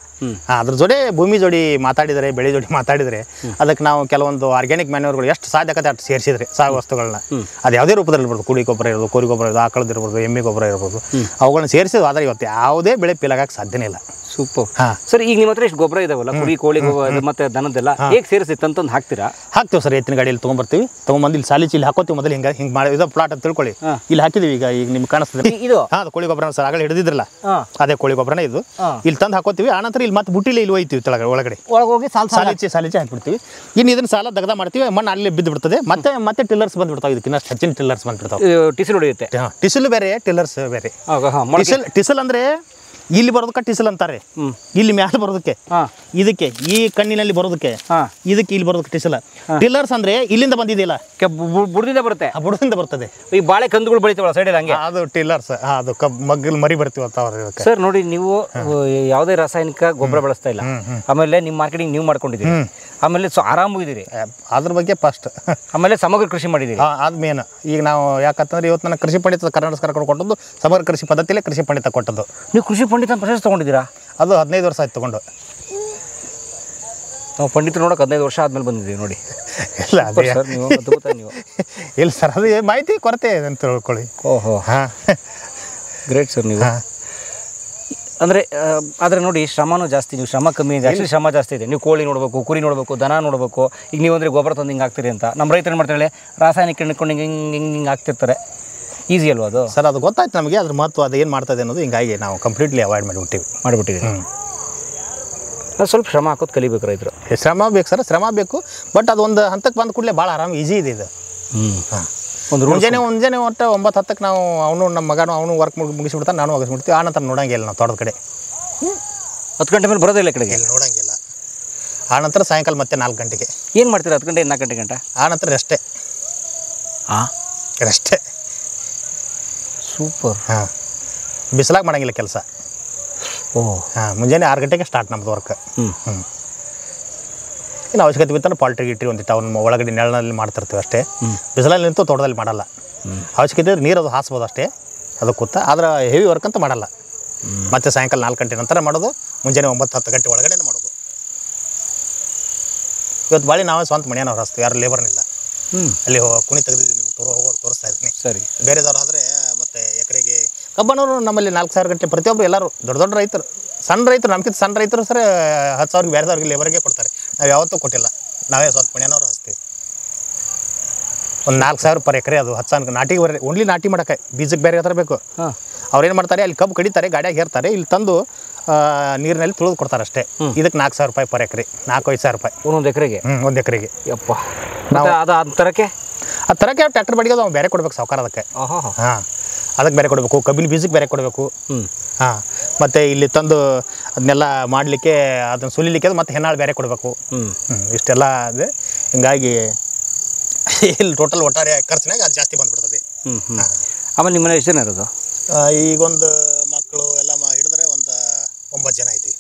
ಅದ್ರ ಜೋಡಿ ಭೂಮಿ ಜೋಡಿ ಮಾತಾಡಿದರೆ, ಬೆಳೆ ಜೋಡಿ ಮಾತಾಡಿದರೆ, ಅದಕ್ಕೆ ನಾವು ಕೆಲವೊಂದು ಆರ್ಗ್ಯಾನಿಕ್ ಮ್ಯಾನ್ಯೂರ್ಗಳು ಎಷ್ಟು ಸಾಧ್ಯಕತೆ ಅಷ್ಟು ಸೇರಿಸಿದ್ರೆ ಸಾಕು ವಸ್ತುಗಳನ್ನ, ಅದು ಯಾವುದೇ ರೂಪದಲ್ಲಿ ಇರ್ಬೋದು, ಕುಡಿ ಗೊಬ್ಬರ ಇರ್ಬೋದು, ಕೋರಿ ಗೊಬ್ಬರ ಇರ್ಬೋದು, ಆಕಳದಿರ್ಬೋದು, ಎಮ್ಮೆ ಗೊಬ್ಬರ ಇರ್ಬೋದು, ಅವುಗಳನ್ನ ಸೇರಿಸಿದ್ವು. ಆದರೆ ಇವತ್ತು ಯಾವುದೇ ಬೆಳೆ ಪೀಲಾಗಕ್ಕೆ ಸಾಧ್ಯನೇ ಇಲ್ಲ. ಸೂಪರ್. ಸರ್ ಈಗ ನಿಮ್ಮ ಹತ್ರ ಇಷ್ಟು ಗೊಬ್ಬರ ಇದಾವಲ್ಲ, ಕುರಿ ಕೋಳಿ ಮತ್ತೆ ದನದೆಲ್ಲ ಹೇಗೆ ಸೇರಿಸಿ ತಂತಂದು ಹಾಕ್ತೀರಾ? ಹಾಕ್ತೀವಿ ಸರ್, ಎತ್ತಿನ ಗಾಡಿಯಲ್ಲಿ ತೊಗೊಂಡ್ಬರ್ತೀವಿ, ತೊಗೊಂಬಂದು ಇಲ್ಲಿ ಸಾಲಿ ಚೀಲಿ ಹಾಕೋತೀವಿ. ಮೊದಲು ಹಿಂಗೆ ಮಾಡಿ ಇದು ಪ್ಲಾಟ್ ಅಂತ ತಿಳ್ಕೊಳ್ಳಿ, ಇಲ್ಲಿ ಹಾಕಿದೀವಿ. ಈಗ ನಿಮ್ಗೆ ಕಾಣಿಸ್ತದೆ ಇದು ಕೋಳಿ ಗೊಬ್ಬರ ಸರ್, ಆಗಲೇ ಹಿಡಿದಿದ್ರಲ್ಲ ಅದೇ ಕೋಳಿ ಗೊಬ್ಬರನೇ ಇದು. ಇಲ್ಲಿ ತಂದು ಹಾಕೋತೀವಿ. ಆನಂತರ ಇಲ್ಲಿ ಮತ್ತೆ ಬುಟ್ಟಿಲಿ ಇಲ್ಲಿ ಒಯ್ತೀವಿ, ಒಳಗಡೆ ಹೋಗಿ ಸಾಲಿಚಿ ಹಾಕ್ಬಿಡ್ತೀವಿ. ಇನ್ನು ಇದನ್ನ ಸಾಲ ದಗದ ಮಾಡ್ತೀವಿ, ಮಣ್ಣು ಅಲ್ಲಿ ಬಿದ್ದು ಬಿಡ್ತದೆ. ಮತ್ತೆ ಟಿಲ್ಲರ್ಸ್ ಬಂದ್ಬಿಡ್ತಾವೆ, ಇದಕ್ಕಿನ್ನ ಹೆಚ್ಚಿನ ಟಿಲ್ಲರ್ಸ್ ಬಂದ್ಬಿಡ್ತಾವೆ. ಟಿಸಿಲ್ ಹೊಡೆಯುತ್ತೆ. ಟಿಸಿಲ್ ಬೇರೆ, ಟಿಲ್ಲರ್ಸ್ ಬೇರೆ. ಟಿಸಲ್ ಅಂದ್ರೆ ಇಲ್ಲಿ ಬರೋದಕ್ಕೆ ಟಿಸಲ್ ಅಂತಾರೆ, ಇಲ್ಲಿ ಮ್ಯಾಲೆ ಬರೋದಕ್ಕೆ, ಇದಕ್ಕೆ ಈ ಕಣ್ಣಿನಲ್ಲಿ ಬರೋದಕ್ಕೆ, ಇದಕ್ಕೆ ಇಲ್ಲಿ ಬರೋದಕ್ಕೆ ಟಿಸಲ್. ಟಿಲ್ಲರ್ಸ್ ಅಂದ್ರೆ ಇಲ್ಲಿಂದ ಬಂದಿದೆಯಲ್ಲ, ಬುಡದಿಂದ ಬರುತ್ತೆ, ಬುಡದಿಂದ ಬರ್ತದೆ. ಈ ಬಾಳೆ ಕಂದುಗಳು ಬೆಳಿತಾವಲ್ಲ ಸೈಡ್ ಹಂಗೆ, ಅದು ಟಿಲ್ಲರ್ಸ್. ಅದು ಮಗ್ಗಲ್ ಮರಿ ಬರ್ತೀವಿ ಅಂತ. ಸರ್ ನೋಡಿ, ನೀವು ಯಾವುದೇ ರಾಸಾಯನಿಕ ಗೊಬ್ಬರ ಬಳಸ್ತಾ ಇಲ್ಲ, ಆಮೇಲೆ ನಿಮ್ಮ ಮಾರ್ಕೆಟಿಂಗ್ ನೀವು ಮಾಡ್ಕೊಂಡಿದ್ದೀರಿ, ಆಮೇಲೆ ಆರಾಮಾಗಿದ್ದೀರಿ, ಅದ್ರ ಬಗ್ಗೆ ಫಸ್ಟ್. ಆಮೇಲೆ ಸಮಗ್ರ ಕೃಷಿ ಮಾಡಿದ್ದೀರಿ, ಅದು ಮೇನ್. ಈಗ ನಾವು ಯಾಕಂತಂದ್ರೆ ಇವತ್ತು ನನಗೆ ಕೃಷಿ ಪಂಡಿತ ಕರ್ನಾಟಕ ಸರ್ಕಾರ ಕೊಟ್ಟದ್ದು ಸಮಗ್ರ ಕೃಷಿ ಪದ್ಧತಿಯಲ್ಲೇ ಕೃಷಿ ಪಂಡಿತ ಕೊಟ್ಟದ್ದು. ನೀವು ಕೃಷಿ ಪಂಡಿತ ಪ್ರಶಸ್ತಿ ತೊಗೊಂಡಿದ್ದೀರಾ? ಅದು 15 ವರ್ಷ ಆಯ್ತು ತಗೊಂಡು. ನಾವು ಪಂಡಿತರು ನೋಡೋಕೆ 15 ವರ್ಷ ಆದ್ಮೇಲೆ ಬಂದಿದ್ದೀವಿ ನೋಡಿ. ಇಲ್ಲ ಸರ್ ನೀವು ನೀವು ಇಲ್ಲ ಸರ್, ಅದು ಮಾಹಿತಿ ಕೊರತೆ ಅಂತ ತಿಳ್ಕೊಳ್ಳಿ. ಓಹೋ, ಗ್ರೇಟ್ ಸರ್ ನೀವು. ಅಂದರೆ ಆದರೆ ನೋಡಿ, ಶ್ರಮನೂ ಜಾಸ್ತಿ, ನೀವು ಶ್ರಮ ಕಮ್ಮಿ ಇದೆ, ಆ್ಯಕ್ಚುಲಿ ಶ್ರಮ ಜಾಸ್ತಿ ಇದೆ. ನೀವು ಕೋಳಿ ನೋಡಬೇಕು, ಕುರಿ ನೋಡಬೇಕು, ದನ ನೋಡಬೇಕು. ಈಗ ನೀವು ಅಂದರೆ ಗೊಬ್ಬರ ತಂದು ಹಿಂಗೆ ಹಾಕ್ತೀರಿ ಅಂತ, ನಮ್ಮ ರೈತರು ಏನು ಮಾಡ್ತಾರೆ, ರಾಸಾಯನಿಕ ಹಿಡ್ಕೊಂಡು ಹಿಂಗೆ ಹಾಕ್ತಿರ್ತಾರೆ. ಈಸಿ ಅಲ್ವಾ ಅದು? ಸರ್ ಅದು ಗೊತ್ತಾಯ್ತು ನಮಗೆ, ಅದ್ರ ಮಹತ್ವ ಅದು ಏನು ಮಾಡ್ತದೆ ಅನ್ನೋದು. ಹಿಂಗಾಗಿ ನಾವು ಕಂಪ್ಲೀಟ್ಲಿ ಅವಾಯ್ಡ್ ಮಾಡಿಬಿಟ್ಟಿದ್ದೀವಿ. ಅದು ಸ್ವಲ್ಪ ಶ್ರಮ ಹಾಕೋದು ಕಲಿಬೇಕು ರೈತರು. ಶ್ರಮ ಬೇಕು ಸರ್, ಶ್ರಮ ಬೇಕು. ಬಟ್ ಅದು ಒಂದು ಹಂತಕ್ಕೆ ಬಂದ ಕೂಡಲೇ ಭಾಳ ಆರಾಮ ಈಸಿ ಇದೆ ಇದು. ಒಂದು ಮುಂಜಾನೆ ಒಟ್ಟು 9-10ಕ್ಕೆ ನಾವು ನಮ್ಮ ಮಗನೂ ಅವನು ವರ್ಕ್ ಮುಗಿಸ್ಬಿಡ್ತಾನೆ, ನಾನು ಮುಗಿಸ್ಬಿಡ್ತೀವಿ. ಆನಂತರ ನೋಡಂಗಿಲ್ಲ ನಾವು ತೋಟದ ಕಡೆ. 10 ಗಂಟೆ ಮೇಲೆ ಬರೋದಿಲ್ಲ ಕಡೆಗೆ, ನೋಡಂಗಿಲ್ಲ. ಆನಂತರ ಸಾಯಂಕಾಲ ಮತ್ತೆ 4 ಗಂಟೆಗೆ. ಏನು ಮಾಡ್ತೀರಾ 10 ಗಂಟೆ 4 ಗಂಟೆ? ಆನಂತರ ರೆಸ್ಟೇ. ರೆಸ್ಟೇ. ಸೂಪರ್. ಬಿಸಿಲಾಗ ಮಾಡಂಗಿಲ್ಲ ಕೆಲಸ. ಮುಂಜಾನೆ 6 ಗಂಟೆಗೆ ಸ್ಟಾರ್ಟ್ ನಮ್ಮದು ವರ್ಕ್. ಇನ್ನು ಅವಶ್ಯಕತೆ ಬಿತ್ತಂದ್ರೆ ಪಾಲ್ಟ್ರಿ ಗಿಟ್ರಿ ಒಂದಿಟ್ಟು ಅವ್ನ ಒಳಗಡೆ ನೆರಳಿನಲ್ಲಿ ಮಾಡ್ತಿರ್ತೀವಿ ಅಷ್ಟೇ. ಬಿಸಿಲಲ್ಲಿ ನಿಂತು ತೋಟದಲ್ಲಿ ಮಾಡಲ್ಲ. ಅವಶ್ಯಕತೆ ನೀರು ಅದು ಹಾಸ್ಬೋದು ಅಷ್ಟೇ, ಅದು ಕೂತ. ಆದ್ರೆ ಹೆವಿ ವರ್ಕ್ ಅಂತ ಮಾಡಲ್ಲ. ಮತ್ತು ಸಾಯಂಕಾಲ 4 ಗಂಟೆ ನಂತರ ಮಾಡೋದು, ಮುಂಜಾನೆ 9-10 ಗಂಟೆ ಒಳಗಡೆ ಮಾಡೋದು. ಇವತ್ತು ಬಾಳಿ ನಾವೇ ಸ್ವಂತ ಮನೆಯವ್ರು ಹಚ್ತೀವಿ, ಯಾರು ಲೇಬರ್ನಿಲ್ಲ. ಅಲ್ಲಿ ಕುಣಿ ತೆಗೆದಿದ್ದೀನಿ, ನಿಮ್ಗೆ ಹೋಗೋಕೆ ತೋರಿಸ್ತಾ ಇದ್ದೀನಿ. ಸರಿ. ಬೇರೆದವ್ರು ಆದರೆ ಮತ್ತು ಎಕರೆಗೆ ಕಬ್ಬನವರು ನಮ್ಮಲ್ಲಿ 4,000 ಗಂಟೆ ಪ್ರತಿಯೊಬ್ಬರು ಎಲ್ಲರೂ ದೊಡ್ಡ ರೈತರು, ಸಣ್ಣ ರೈತರು, ನಮ್ಗಿಂತ ಸಣ್ಣ ರೈತರು ಸರ್ 10,000 ಬೇರೆದವ್ರಿಗೆ ಲೇಬರ್ಗೆ ಕೊಡ್ತಾರೆ. ನಾವು ಯಾವತ್ತೂ ಕೊಟ್ಟಿಲ್ಲ, ನಾವೇ ಸ್ವಂತ ಮನೆಯವ್ರು ಹಚ್ತೀವಿ. ಒಂದು 4,000 ಪರ್ ಎಕರೆ. ಅದು 10 ನಾಟಿಗೆ ಬರೀ ಓನ್ಲಿ ನಾಟಿ ಮಾಡೋಕೆ, ಬೀಜಕ್ಕೆ ಬೇರೆ ತರಬೇಕು. ಅವ್ರೇನು ಮಾಡ್ತಾರೆ, ಅಲ್ಲಿ ಕಬ್ಬು ಕಡಿತಾರೆ, ಗಾಡಿಯಾಗ ಹೇರ್ತಾರೆ, ಇಲ್ಲಿ ತಂದು ನೀರಿನಲ್ಲಿ ತುಳಿದು ಕೊಡ್ತಾರೆ ಅಷ್ಟೇ. ಇದಕ್ಕೆ 4,000 ರೂಪಾಯಿ ಪರ್ ಎಕರೆ, 4-5 ಸಾವಿರ ರೂಪಾಯಿ ಒಂದೊಂದು ಎಕರೆಗೆ. ಒಂದು ಎಕರೆಗೆ. ಯಪ್ಪ, ನಾವು ಅದು ತರಕ್ಕೆ ಟ್ರ್ಯಾಕ್ಟರ್ ಬಾಡಿಗೆ ನಾವು ಬೇರೆ ಕೊಡ್ಬೇಕು ಸಾವುಕಾರ ಅದಕ್ಕೆ. ಅದಕ್ಕೆ ಬೇರೆ ಕೊಡಬೇಕು, ಕಬ್ಬಿನ ಬೀಜಕ್ಕೆ ಬೇರೆ ಕೊಡಬೇಕು. ಮತ್ತು ಇಲ್ಲಿ ತಂದು ಅದನ್ನೆಲ್ಲ ಮಾಡಲಿಕ್ಕೆ, ಅದನ್ನು ಸುಲಿಲಿಕ್ಕೆ ಮತ್ತು ಹೆಣ್ಣಾಳು ಬೇರೆ ಕೊಡಬೇಕು. ಇಷ್ಟೆಲ್ಲ ಇದೆ. ಹಿಂಗಾಗಿ ಇಲ್ಲಿ ಟೋಟಲ್ ಒಟ್ಟಾರೆ ಖರ್ಚಿನಾಗ ಅದು ಜಾಸ್ತಿ ಬಂದುಬಿಡ್ತದೆ. ಆಮೇಲೆ ನಿಮ್ಮ ಮನೆ ಎಷ್ಟು ಜನ ಇರೋದು? ಈಗೊಂದು ಮಕ್ಕಳು ಎಲ್ಲ ಹಿಡಿದ್ರೆ ಒಂದು 9 ಜನ ಐತಿ.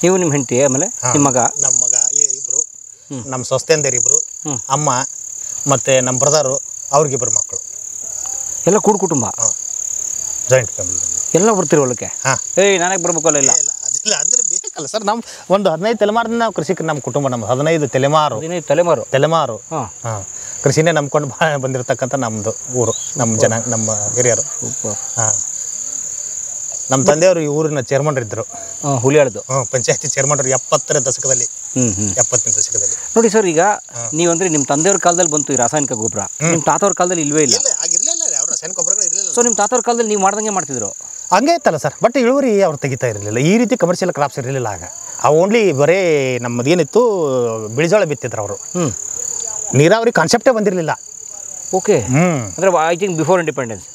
ನೀವು ನಿಮ್ಮ ಹೆಂಡತಿ, ಆಮೇಲೆ ನಿಮ್ಮ ಮಗ? ನಮ್ಮ ಮಗ ಇಬ್ಬರು, ನಮ್ಮ ಸೊಸೆಯಂದಿರು ಇಬ್ಬರು, ಅಮ್ಮ ಮತ್ತು ನಮ್ಮ ಬ್ರದರು, ಅವ್ರಿಗಿಬ್ಬರು ಮಕ್ಕಳು. ಎಲ್ಲ ಕೂಡು ಕುಟುಂಬ, ಜಾಯಿಂಟ್ ಫ್ಯಾಮಿಲಿ. ಎಲ್ಲ ಬರ್ತೀರಿ ಹೊಲಕ್ಕೆ? ನನಗೆ ಬರ್ಬೇಕಲ್ಲ? ಇಲ್ಲ ಅದಿಲ್ಲ, ಅಂದರೆ ಬೇಕಲ್ಲ ಸರ್. ನಮ್ಮ ಒಂದು 15 ತಲೆಮಾರಿನ ನಾವು ಕೃಷಿಕರು, ನಮ್ಮ ಕುಟುಂಬ ನಮ್ಮ 15 ತಲೆಮಾರು ಕೃಷಿನೇ ನಂಬ್ಕೊಂಡು ಬಂದಿರತಕ್ಕಂಥ ನಮ್ಮದು ಊರು, ನಮ್ಮ ಜನ, ನಮ್ಮ ಹಿರಿಯರು. ನಮ್ಮ ತಂದೆಯವರು ಈ ಊರಿನ ಚೇರ್ಮನ್ ಇದ್ದರು, ಹುಲಿಯಾಳದು ಪಂಚಾಯತಿ ಚೇರ್ಮನ್ರು 70ರ ದಶಕದಲ್ಲಿ. 70ನೇ ದಶಕದಲ್ಲಿ ನೋಡಿ ಸರ್. ಈಗ ನೀವಂದ್ರೆ ನಿಮ್ಮ ತಂದೆಯವ್ರ ಕಾಲದಲ್ಲಿ ಬಂತು ಈ ರಾಸಾಯನಿಕ ಗೊಬ್ಬರ, ನಿಮ್ಮ ತಾತವ್ರ ಕಾಲದಲ್ಲಿ ಇಲ್ವೇ ಇಲ್ಲ. ಆಗಿರಲಿಲ್ಲ, ಯಾವ ರಾಸಾಯನಿಕ ಗೊಬ್ಬರಗಳು ಇರಲಿಲ್ಲ. ಸೊ ನಿಮ್ಮ ತಾತವ್ರ ಕಾಲದಲ್ಲಿ ನೀವು ಮಾಡ್ದಂಗೆ ಮಾಡ್ತಿದ್ರು? ಹಂಗೆ ಇತ್ತಲ್ಲ ಸರ್. ಬಟ್ ಇಳುವರಿ ಅವ್ರು ತೆಗಿತಾ ಇರಲಿಲ್ಲ. ಈ ರೀತಿ ಕಮರ್ಷಿಯಲ್ ಕ್ರಾಪ್ಸ್ ಇರಲಿಲ್ಲ ಆಗ. ಓನ್ಲಿ ಬರೀ ನಮ್ಮದೇನಿತ್ತು ಬಿಳಿಜೋಳ ಬಿತ್ತಿದ್ರು ಅವರು. ನೀರಾವರಿ ಕಾನ್ಸೆಪ್ಟೇ ಬಂದಿರಲಿಲ್ಲ. ಓಕೆ. ಅಂದರೆ I think before independence.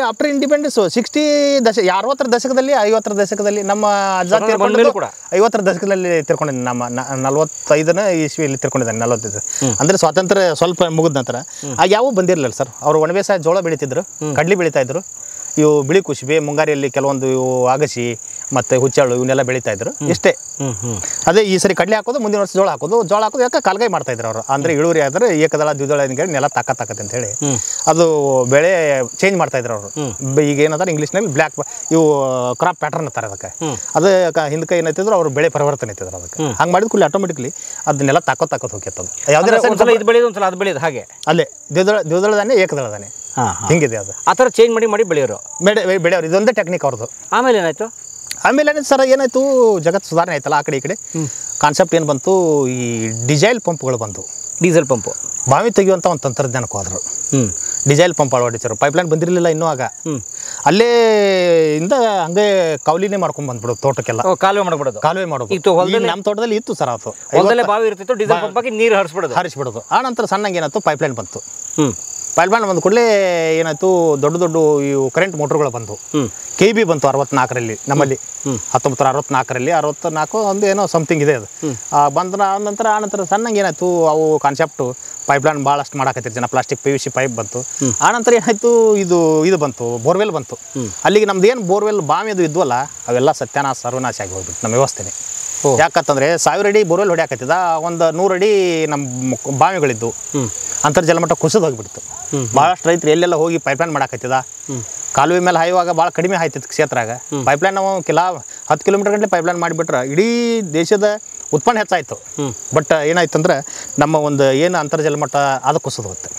After independence 60ರ ದಶಕದಲ್ಲಿ 50ರ ದಶಕದಲ್ಲಿ ನಮ್ಮ ಅಜ್ಜ ತೀರ್ಕೊಂಡು ಕೂಡ 50ರ ದಶಕದಲ್ಲಿ ತಿರ್ಕೊಂಡಿದ್ದೀನಿ. ನಮ್ಮ 45ನೇ ಇಸ್ವಿಯಲ್ಲಿ ತಿರ್ಕೊಂಡಿದ್ದಾನೆ. 45 ಅಂದರೆ ಸ್ವಾತಂತ್ರ್ಯ ಸ್ವಲ್ಪ ಮುಗಿದ ನಂತರ. ಆಗ ಯಾವೂ ಬಂದಿರಲಿಲ್ಲ ಸರ್. ಅವರು ಒಣಬೇಸಾಯ ಜೋಳ ಬೆಳೀತಿದ್ರು, ಕಡ್ಲಿ ಬೆಳೀತಾ ಇದ್ರು, ಇವು ಬಿಳಿ ಕುಸುಬೆ, ಮುಂಗಾರಿಯಲ್ಲಿ ಕೆಲವೊಂದು ಇವು ಆಗಸಿ ಮತ್ತು ಹುಚ್ಚಾಳು ಇವನ್ನೆಲ್ಲ ಬೆಳೀತಾ ಇದ್ರು. ಇಷ್ಟೇ. ಅದೇ ಈ ಸರಿ ಕಡ್ಲೆ ಹಾಕೋದು, ಮುಂದಿನ ವರ್ಷ ಜೋಳ ಹಾಕೋದು ಯಾಕೆ ಕಾಲ್ಗಾಯಿ ಮಾಡ್ತಾ ಇದ್ರು ಅವರು. ಅಂದರೆ ಇಳುವರಿ ಆದರೆ ಏಕದಳ ದ್ವಿದಳ ಹೇಳಿ ನೆಲ ತಾಕತ್ತೆ ಅಂತ ಹೇಳಿ ಅದು ಬೆಳೆ ಚೇಂಜ್ ಮಾಡ್ತಾ ಇದ್ರು ಅವರು. ಈಗ ಏನಂತಾರೆ ಇಂಗ್ಲೀಷ್ನಲ್ಲಿ ಬ್ಲ್ಯಾಕ್ ಇವು ಕ್ರಾಪ್ ಪ್ಯಾಟರ್ನ್ ಅಂತಾರೆ ಅದಕ್ಕೆ. ಅದು ಹಿಂದಕ್ಕೆ ಏನೈತಿದ್ರು ಅವರು ಬೆಳೆ ಪರಿವರ್ತನೆ ಐತಿದ್ರು ಅದಕ್ಕೆ. ಹಂಗೆ ಮಾಡಿದ ಕೂಡಲೇ ಆಟೋಮೆಟಿಕ್ಲಿ ಅದನ್ನೆಲ್ಲ ತಾಕೋತ್ ಹೋಗ್ಯತ್ತದು. ಯಾವುದೇ ಇದು ಬೆಳೆಯೋದು ಒಂದ್ಸಲ ಅದು ಬೆಳೆಯೋದು ಹಾಗೆ ಅಲ್ಲೇ ದ್ವಿದಳ ಧಾನ್ಯ ಏಕದಳ ಧಾನ್ಯ ಹಿಂಗಿದೆ. ಅದು ಆ ಥರ ಚೇಂಜ್ ಮಾಡಿ ಬೆಳೆಯೋರು ಬೆಳೆಯೋರು. ಇದೊಂದೇ ಟೆಕ್ನಿಕ್ ಅವ್ರದ್ದು. ಆಮೇಲೆ ಏನಾಯ್ತು? ಆಮೇಲೆ ಸರ್ ಏನಾಯಿತು, ಜಗತ್ತು ಸುಧಾರಣೆ ಆಯ್ತಲ್ಲ ಆ ಕಡೆ ಈ ಕಡೆ. ಕಾನ್ಸೆಪ್ಟ್ ಏನು ಬಂತು, ಈ ಡಿಸೈಲ್ ಪಂಪ್ಗಳು ಬಂತು. ಡೀಸೆಲ್ ಪಂಪು ಬಾವಿ ತೆಗೆಯುವಂಥ ಒಂದು ತಂತ್ರಜ್ಞಾನಕ್ಕೆ ಹೋದ್ರು. Diesel pump ಅಳವಡಿಸಿದ್ರು. ಪೈಪ್ಲೈನ್ ಬಂದಿರಲಿಲ್ಲ ಇನ್ನೂ ಆಗ. ಅಲ್ಲೇ ಇಂದ ಹಂಗೆ ಕೌಲಿನೇ ಮಾಡ್ಕೊಂಡು ಬಂದ್ಬಿಡು ತೋಟಕ್ಕೆಲ್ಲ. ಕಾಲುವೆ ಮಾಡ್ಬಿಡೋದು. ಕಾಲುವೆ ಮಾಡೋದು ನಮ್ಮ ತೋಟದಲ್ಲಿ ಇತ್ತು ಸರ್. ಅದು ಹೊಲದಲ್ಲೇ ಬಾವಿ ಇರ್ತಿತ್ತು, ಡೀಸೆಲ್ ಪಂಪ್ ಹಾಕಿ ನೀರು ಹರಿಸ್ಬಿಡೋದು. ಆ ನಂತರ ಸಣ್ಣಗೆ ಏನಾಯ್ತು, ಪೈಪ್ಲೈನ್ ಬಂತು. ಪೈಪ್ಲೈನ್ ಬಂದ ಕೂಡಲೇ ಏನಾಯ್ತು, ದೊಡ್ಡ ದೊಡ್ಡ ಇವು ಕರೆಂಟ್ ಮೋಟ್ರುಗಳು ಬಂತು. KB ಬಂತು 64ರಲ್ಲಿ ನಮ್ಮಲ್ಲಿ. 1964ರಲ್ಲಿ 64 ಒಂದು ಏನೋ ಸಮಥಿಂಗ್ ಇದೆ ಅದು. ಬಂದ ನಂತರ ಸಣ್ಣಗೆ ಏನಾಯ್ತು, ಅವು ಕಾನ್ಸೆಪ್ಟು ಪೈಪ್ಲೈನ್ ಭಾಳಷ್ಟು ಮಾಡಾಕತ್ತಿರು ಜನ. ಪ್ಲಾಸ್ಟಿಕ್ PVC ಪೈಪ್ ಬಂತು. ಆನಂತರ ಏನಾಯ್ತು, ಇದು ಬಂತು, ಬೋರ್ವೆಲ್ ಬಂತು. ಅಲ್ಲಿಗೆ ನಮ್ದು ಏನು ಬೋರ್ವೆಲ್ ಬಾವಿ ಅದು ಇದ್ವಲ್ಲ, ಅವೆಲ್ಲ ಸತ್ಯಾನಾಶ ಸರ್ವನಾಶ ಆಗಿ ಹೋಗ್ಬಿಟ್ಟು ನಮ್ಮ ವ್ಯವಸ್ಥೆನೇ. ಯಾಕಂತಂದರೆ 1000 ಅಡಿ ಬೋರ್ವೆಲ್ ಹೊಡ್ಯಾಕತ್ತಿದ, ಒಂದು 100 ಅಡಿ ನಮ್ಮ ಬಾವಿಗಳಿದ್ದು. ಅಂತರ್ಜಲ ಮಟ್ಟ ಕುಸಿದು ಹೋಗಿಬಿಡ್ತು. ಭಾಳಷ್ಟು ರೈತರು ಎಲ್ಲೆಲ್ಲ ಹೋಗಿ ಪೈಪ್ಲೈನ್ ಮಾಡಾಕತ್ತಿದ. ಕಾಲುವೆ ಮೇಲೆ ಹಾಯುವಾಗ ಭಾಳ ಕಡಿಮೆ ಆಯ್ತಿತ್ತು ಕ್ಷೇತ್ರಾಗ. ಪೈಪ್ಲೈನ್ ನಾವು 10 ಕಿಲೋಮೀಟರ್ ಗಂಟೆ ಪೈಪ್ಲೈನ್ ಮಾಡಿಬಿಟ್ರೆ ಇಡೀ ದೇಶದ ಉತ್ಪನ್ನ ಹೆಚ್ಚಾಯಿತು. ಬಟ್ ಏನಾಯ್ತಂದ್ರೆ ನಮ್ಮ ಒಂದು ಏನು ಅಂತರ್ಜಲ ಮಟ್ಟ ಅದು ಕುಸಿದು ಹೋಗುತ್ತೆ.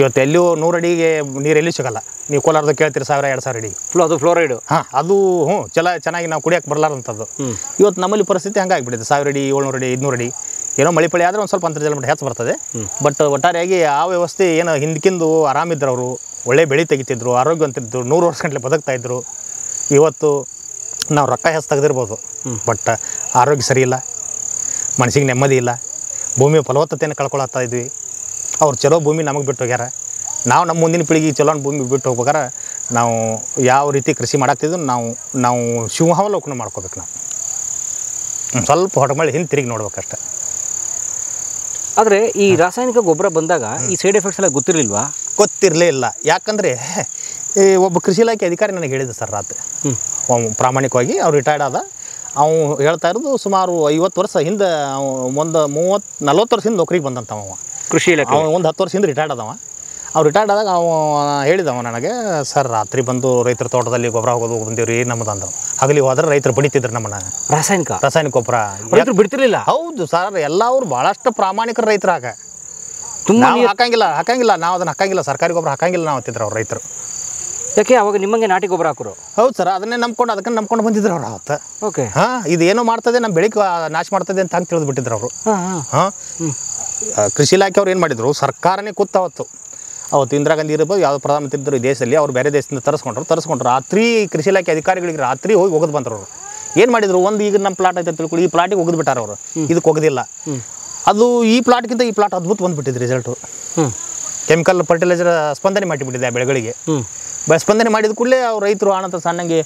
ಇವತ್ತು ಎಲ್ಲಿಯೂ 100 ಅಡಿಗೆ ನೀರು ಎಲ್ಲಿ ಸಿಗಲ್ಲ. ನೀವು ಕೋಲಾರದಾಗ ಕೇಳ್ತೀರಿ 1000-2000 ಅಡಿ. ಅದು ಫ್ಲೋರೈಡು. ಅದು ಚೆನ್ನಾಗಿ ನಾವು ಕುಡಿಯೋಕೆ ಬರಲಾರಂಥದ್ದು. ಇವತ್ತು ನಮ್ಮಲ್ಲಿ ಪರಿಸ್ಥಿತಿ ಹಂಗಾಗಿಬಿಟ್ಟಿದೆ. 1000 ಅಡಿ, 700 ಅಡಿ, 500 ಅಡಿ. ಏನೋ ಮಳೆ ಪಳಿ ಆದರೆ ಒಂದು ಸ್ವಲ್ಪ ಅಂತರ್ಜಲ ಮಟ್ಟ ಹೆಚ್ಚು ಬರ್ತದೆ. ಬಟ್ ಒಟ್ಟಾರೆಯಾಗಿ ಆ ವ್ಯವಸ್ಥೆ ಏನು ಹಿಂದಕ್ಕಿಂದು ಆರಾಮಿದ್ರು, ಅವರು ಒಳ್ಳೆ ಬೆಳೆ ತೆಗಿತಿದ್ರು, ಆರೋಗ್ಯವಂತಿದ್ರು, 100 ವರ್ಷ ಗಂಟಲೆ ಬದುಕ್ತಾಯಿದ್ರು. ಇವತ್ತು ನಾವು ರೊಕ್ಕ ಹೆಚ್ಚು ತೆಗೆದಿರ್ಬೋದು, ಬಟ್ ಆರೋಗ್ಯ ಸರಿ ಇಲ್ಲ, ಮನಸ್ಸಿಗೆ ನೆಮ್ಮದಿ ಇಲ್ಲ, ಭೂಮಿಯ ಫಲವತ್ತತೆಯನ್ನು ಕಳ್ಕೊಳತ್ತಾ ಇದ್ವಿ. ಅವ್ರು ಚಲೋ ಭೂಮಿ ನಮಗೆ ಬಿಟ್ಟು ಹೋಗ್ಯಾರ. ನಾವು ನಮ್ಮ ಮುಂದಿನ ಪೀಳಿಗೆ ಚಲೋ ಭೂಮಿ ಬಿಟ್ಟು ಹೋಗ್ಬೇಕಾರೆ ನಾವು ಯಾವ ರೀತಿ ಕೃಷಿ ಮಾಡಾಕ್ತಿದ್ವು ನಾವು ಶಿವಹಾವಲೋಕನ ಮಾಡ್ಕೋಬೇಕು. ನಾವು ಸ್ವಲ್ಪ ಹೊಟ್ಟಮಳಿ ಹಿಂದೆ ತಿರುಗಿ ನೋಡ್ಬೇಕಷ್ಟೆ. ಆದರೆ ಈ ರಾಸಾಯನಿಕ ಗೊಬ್ಬರ ಬಂದಾಗ ಈ ಸೈಡ್ ಎಫೆಕ್ಟ್ಸ್ ಎಲ್ಲ ಗೊತ್ತಿರಲಿಲ್ವಾ? ಗೊತ್ತಿರಲೇ ಇಲ್ಲ. ಯಾಕಂದರೆ ಒಬ್ಬ ಕೃಷಿ ಇಲಾಖೆ ಅಧಿಕಾರಿ ನನಗೆ ಹೇಳಿದ ಸರ್ ರಾತ್ರಿ, ಪ್ರಾಮಾಣಿಕವಾಗಿ ಅವ್ರು ರಿಟೈರ್ಡ್ ಆದ. ಅವನು ಹೇಳ್ತಾ ಇರೋದು ಸುಮಾರು 50 ವರ್ಷ ಹಿಂದೆ, ಒಂದು 30-40 ವರ್ಷ ಹಿಂದೆ ನೌಕರಿಗೆ ಬಂದಂಥವ ಕೃಷಿ ಇಲಾಖೆ. ಅವನು ಒಂದು 10 ವರ್ಷ ಹಿಂದೆ ರಿಟೈರ್ಡ್ ಆದವ. ಅವ್ರು ರಿಟೈರ್ಡ್ ಆದಾಗ ಹೇಳಿದವ ನನಗೆ, ಸರ್ ರಾತ್ರಿ ಬಂದು ರೈತರ ತೋಟದಲ್ಲಿ ಗೊಬ್ಬರ ಹೋಗೋದು ಬಂದೀವ್ರಿ ನಮ್ಮದು ಅಂದವು. ಹಗಲಿ ಹೋದ್ರೆ ರೈತರು ಬಡಿತಿದ್ರು ನಮ್ಮನ್ನ. ರಾಸಾಯನಿಕ ಗೊಬ್ಬರ ರೈತರು ಬಿಡ್ತಿರ್ಲಿಲ್ಲ. ಹೌದು ಸರ್, ಎಲ್ಲ ಅವ್ರು ಭಾಳಷ್ಟು ಪ್ರಾಮಾಣಿಕರ ರೈತರಾಗ. ನಾವು ಹಾಕಂಗಿಲ್ಲ ನಾವು ಅದನ್ನು ಹಾಕಂಗಿಲ್ಲ, ಸರ್ಕಾರಿ ಗೊಬ್ಬರ ಹಾಕಂಗಿಲ್ಲ ನಾವು ಅಂತಿದ್ರು ಅವ್ರು ರೈತರು. ಯಾಕೆ ಅವಾಗ ನಿಮ್ಮಂಗೆ ನಾಟಿ ಗೊಬ್ಬರ ಹಾಕೋರು? ಹೌದು ಸರ್, ಅದನ್ನೇ ನಂಬ್ಕೊಂಡು ಬಂದಿದ್ರು ಅವ್ರು ಅವತ್ತು. ಓಕೆ, ಇದು ಏನೋ ಮಾಡ್ತದೆ, ನಮ್ಮ ಬೆಳಿಗ್ಗೆ ನಾಶ ಮಾಡ್ತದೆ ಅಂತ ಹಂಗೆ ತಿಳಿದು ಬಿಟ್ಟಿದ್ರು ಅವರು. ಕೃಷಿ ಇಲಾಖೆ ಅವ್ರು ಏನು ಮಾಡಿದ್ರು, ಸರ್ಕಾರನೇ ಕೂತಾವತ್ತು. ಅವತ್ತು ಇಂದಿರಾ ಗಾಂಧಿ ಇರ್ಬೋದು, ಯಾವುದೋ ಪ್ರಧಾನಮಂತ್ರಿ ಇದ್ದರು ಈ ದೇಶದಲ್ಲಿ, ಅವ್ರು ಬೇರೆ ದೇಶದಿಂದ ತರಿಸ್ಕೊಂಡ್ರು. ರಾತ್ರಿ ಕೃಷಿ ಇಲಾಖೆ ಅಧಿಕಾರಿಗಳಿಗೆ ರಾತ್ರಿ ಹೋಗಿ ಒಗದು ಬಂದರು ಅವರು. ಏನು ಮಾಡಿದ್ರು, ಈಗ ನಮ್ಮ ಪ್ಲಾಟ್ ಐತೆ ತಿಳ್ಕೊಳ್ಳಿ, ಈ ಪ್ಲಾಟಿಗೆ ಒಗದು ಬಿಟ್ಟಾರ ಅವರು, ಇದಕ್ಕೆ ಒಗದಿಲ್ಲ. ಅದು ಈ ಪ್ಲಾಟ್ಗಿಂತ ಈ ಪ್ಲಾಟ್ ಅದ್ಭುತ ಬಂದುಬಿಟ್ಟಿದ್ದು ರಿಸಲ್ಟು. ಕೆಮಿಕಲ್ ಫರ್ಟಿಲೈಸರ್ ಸ್ಪಂದನೆ ಮಾಡಿಬಿಟ್ಟಿದೆ ಆ ಬೆಳೆಗಳಿಗೆ. ಸ್ಪಂದನೆ ಮಾಡಿದ ಕೂಡಲೇ ಅವ್ರು ರೈತರು ಆನಂತರ ಸಣ್ಣಂಗೆ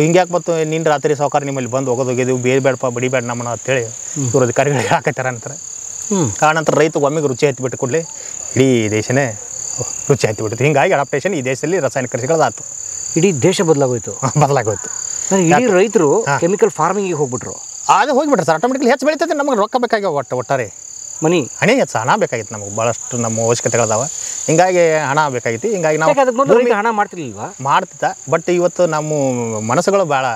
ಹಿಂಗ್ಯಾಕೆ ಬಂತು ನೀನು ರಾತ್ರಿ ಸಾವುಕಾರ ನಿಮ್ಮಲ್ಲಿ ಬಂದು ಒಗದೋಗಿದ್ದೀವಿ, ಬೇಡಪ್ಪ ಬಡಿಬೇಡ ನಮ್ಮನ್ನ ಅಂತೇಳಿ ಇವ್ರು ಅಧಿಕಾರಿಗಳಿಗೆ ಹಾಕತ್ತಾರ ಅಂತಾರೆ. ಆನಂತರ ರೈತ ಒಮ್ಮೆಗೆ ರುಚಿ ಹತ್ತಿ ಬಿಟ್ಟು ಕೂಡಲೇ ಇಡೀ ದೇಶನೇ ರುಚಿ ಹತ್ತಿ ಬಿಟ್ಟಿತ್ತು. ಹೀಗಾಗಿ ಅಡಾಪ್ಟೇಷನ್ ಈ ದೇಶದಲ್ಲಿ ರಾಸಾಯನಿಕ ಕೃಷಿಗಳದಾಯ್ತು. ಇಡೀ ದೇಶ ಬದಲಾಗೋಯ್ತು. ಇಡೀ ರೈತರು ಕೆಮಿಕಲ್ ಫಾರ್ಮಿಂಗಿಗೆ ಹೋಗ್ಬಿಟ್ರು. ಅದು ಹೋಗಿಬಿಟ್ರೆ ಸರ್, ಆಟೋಮೆಟಿಕ್ಲಿ ಹೆಚ್ಚು ಬೆಳೀತದೆ. ನಮಗೆ ರೊಕ್ಕ ಬೇಕಾಗ್ಯಾವ, ಒಟ್ಟಾರೆ ಹಣೆ ಹೆಚ್ಚು ಹಣ ಬೇಕಾಗಿತ್ತು ನಮಗೆ. ಭಾಳಷ್ಟು ನಮ್ಮ ಅವಶ್ಯಕತೆಗಳದಾವ, ಹಿಂಗಾಗಿ ಹಣ ಬೇಕಾಗಿತ್ತು. ಹಿಂಗಾಗಿ ನಾವು ಹಣ ಮಾಡ್ತಿರ್ಲಿಲ್ವಾ? ಮಾಡ್ತಿದ್ದ. ಬಟ್ ಇವತ್ತು ನಮ್ಮ ಮನಸ್ಸುಗಳು ಭಾಳ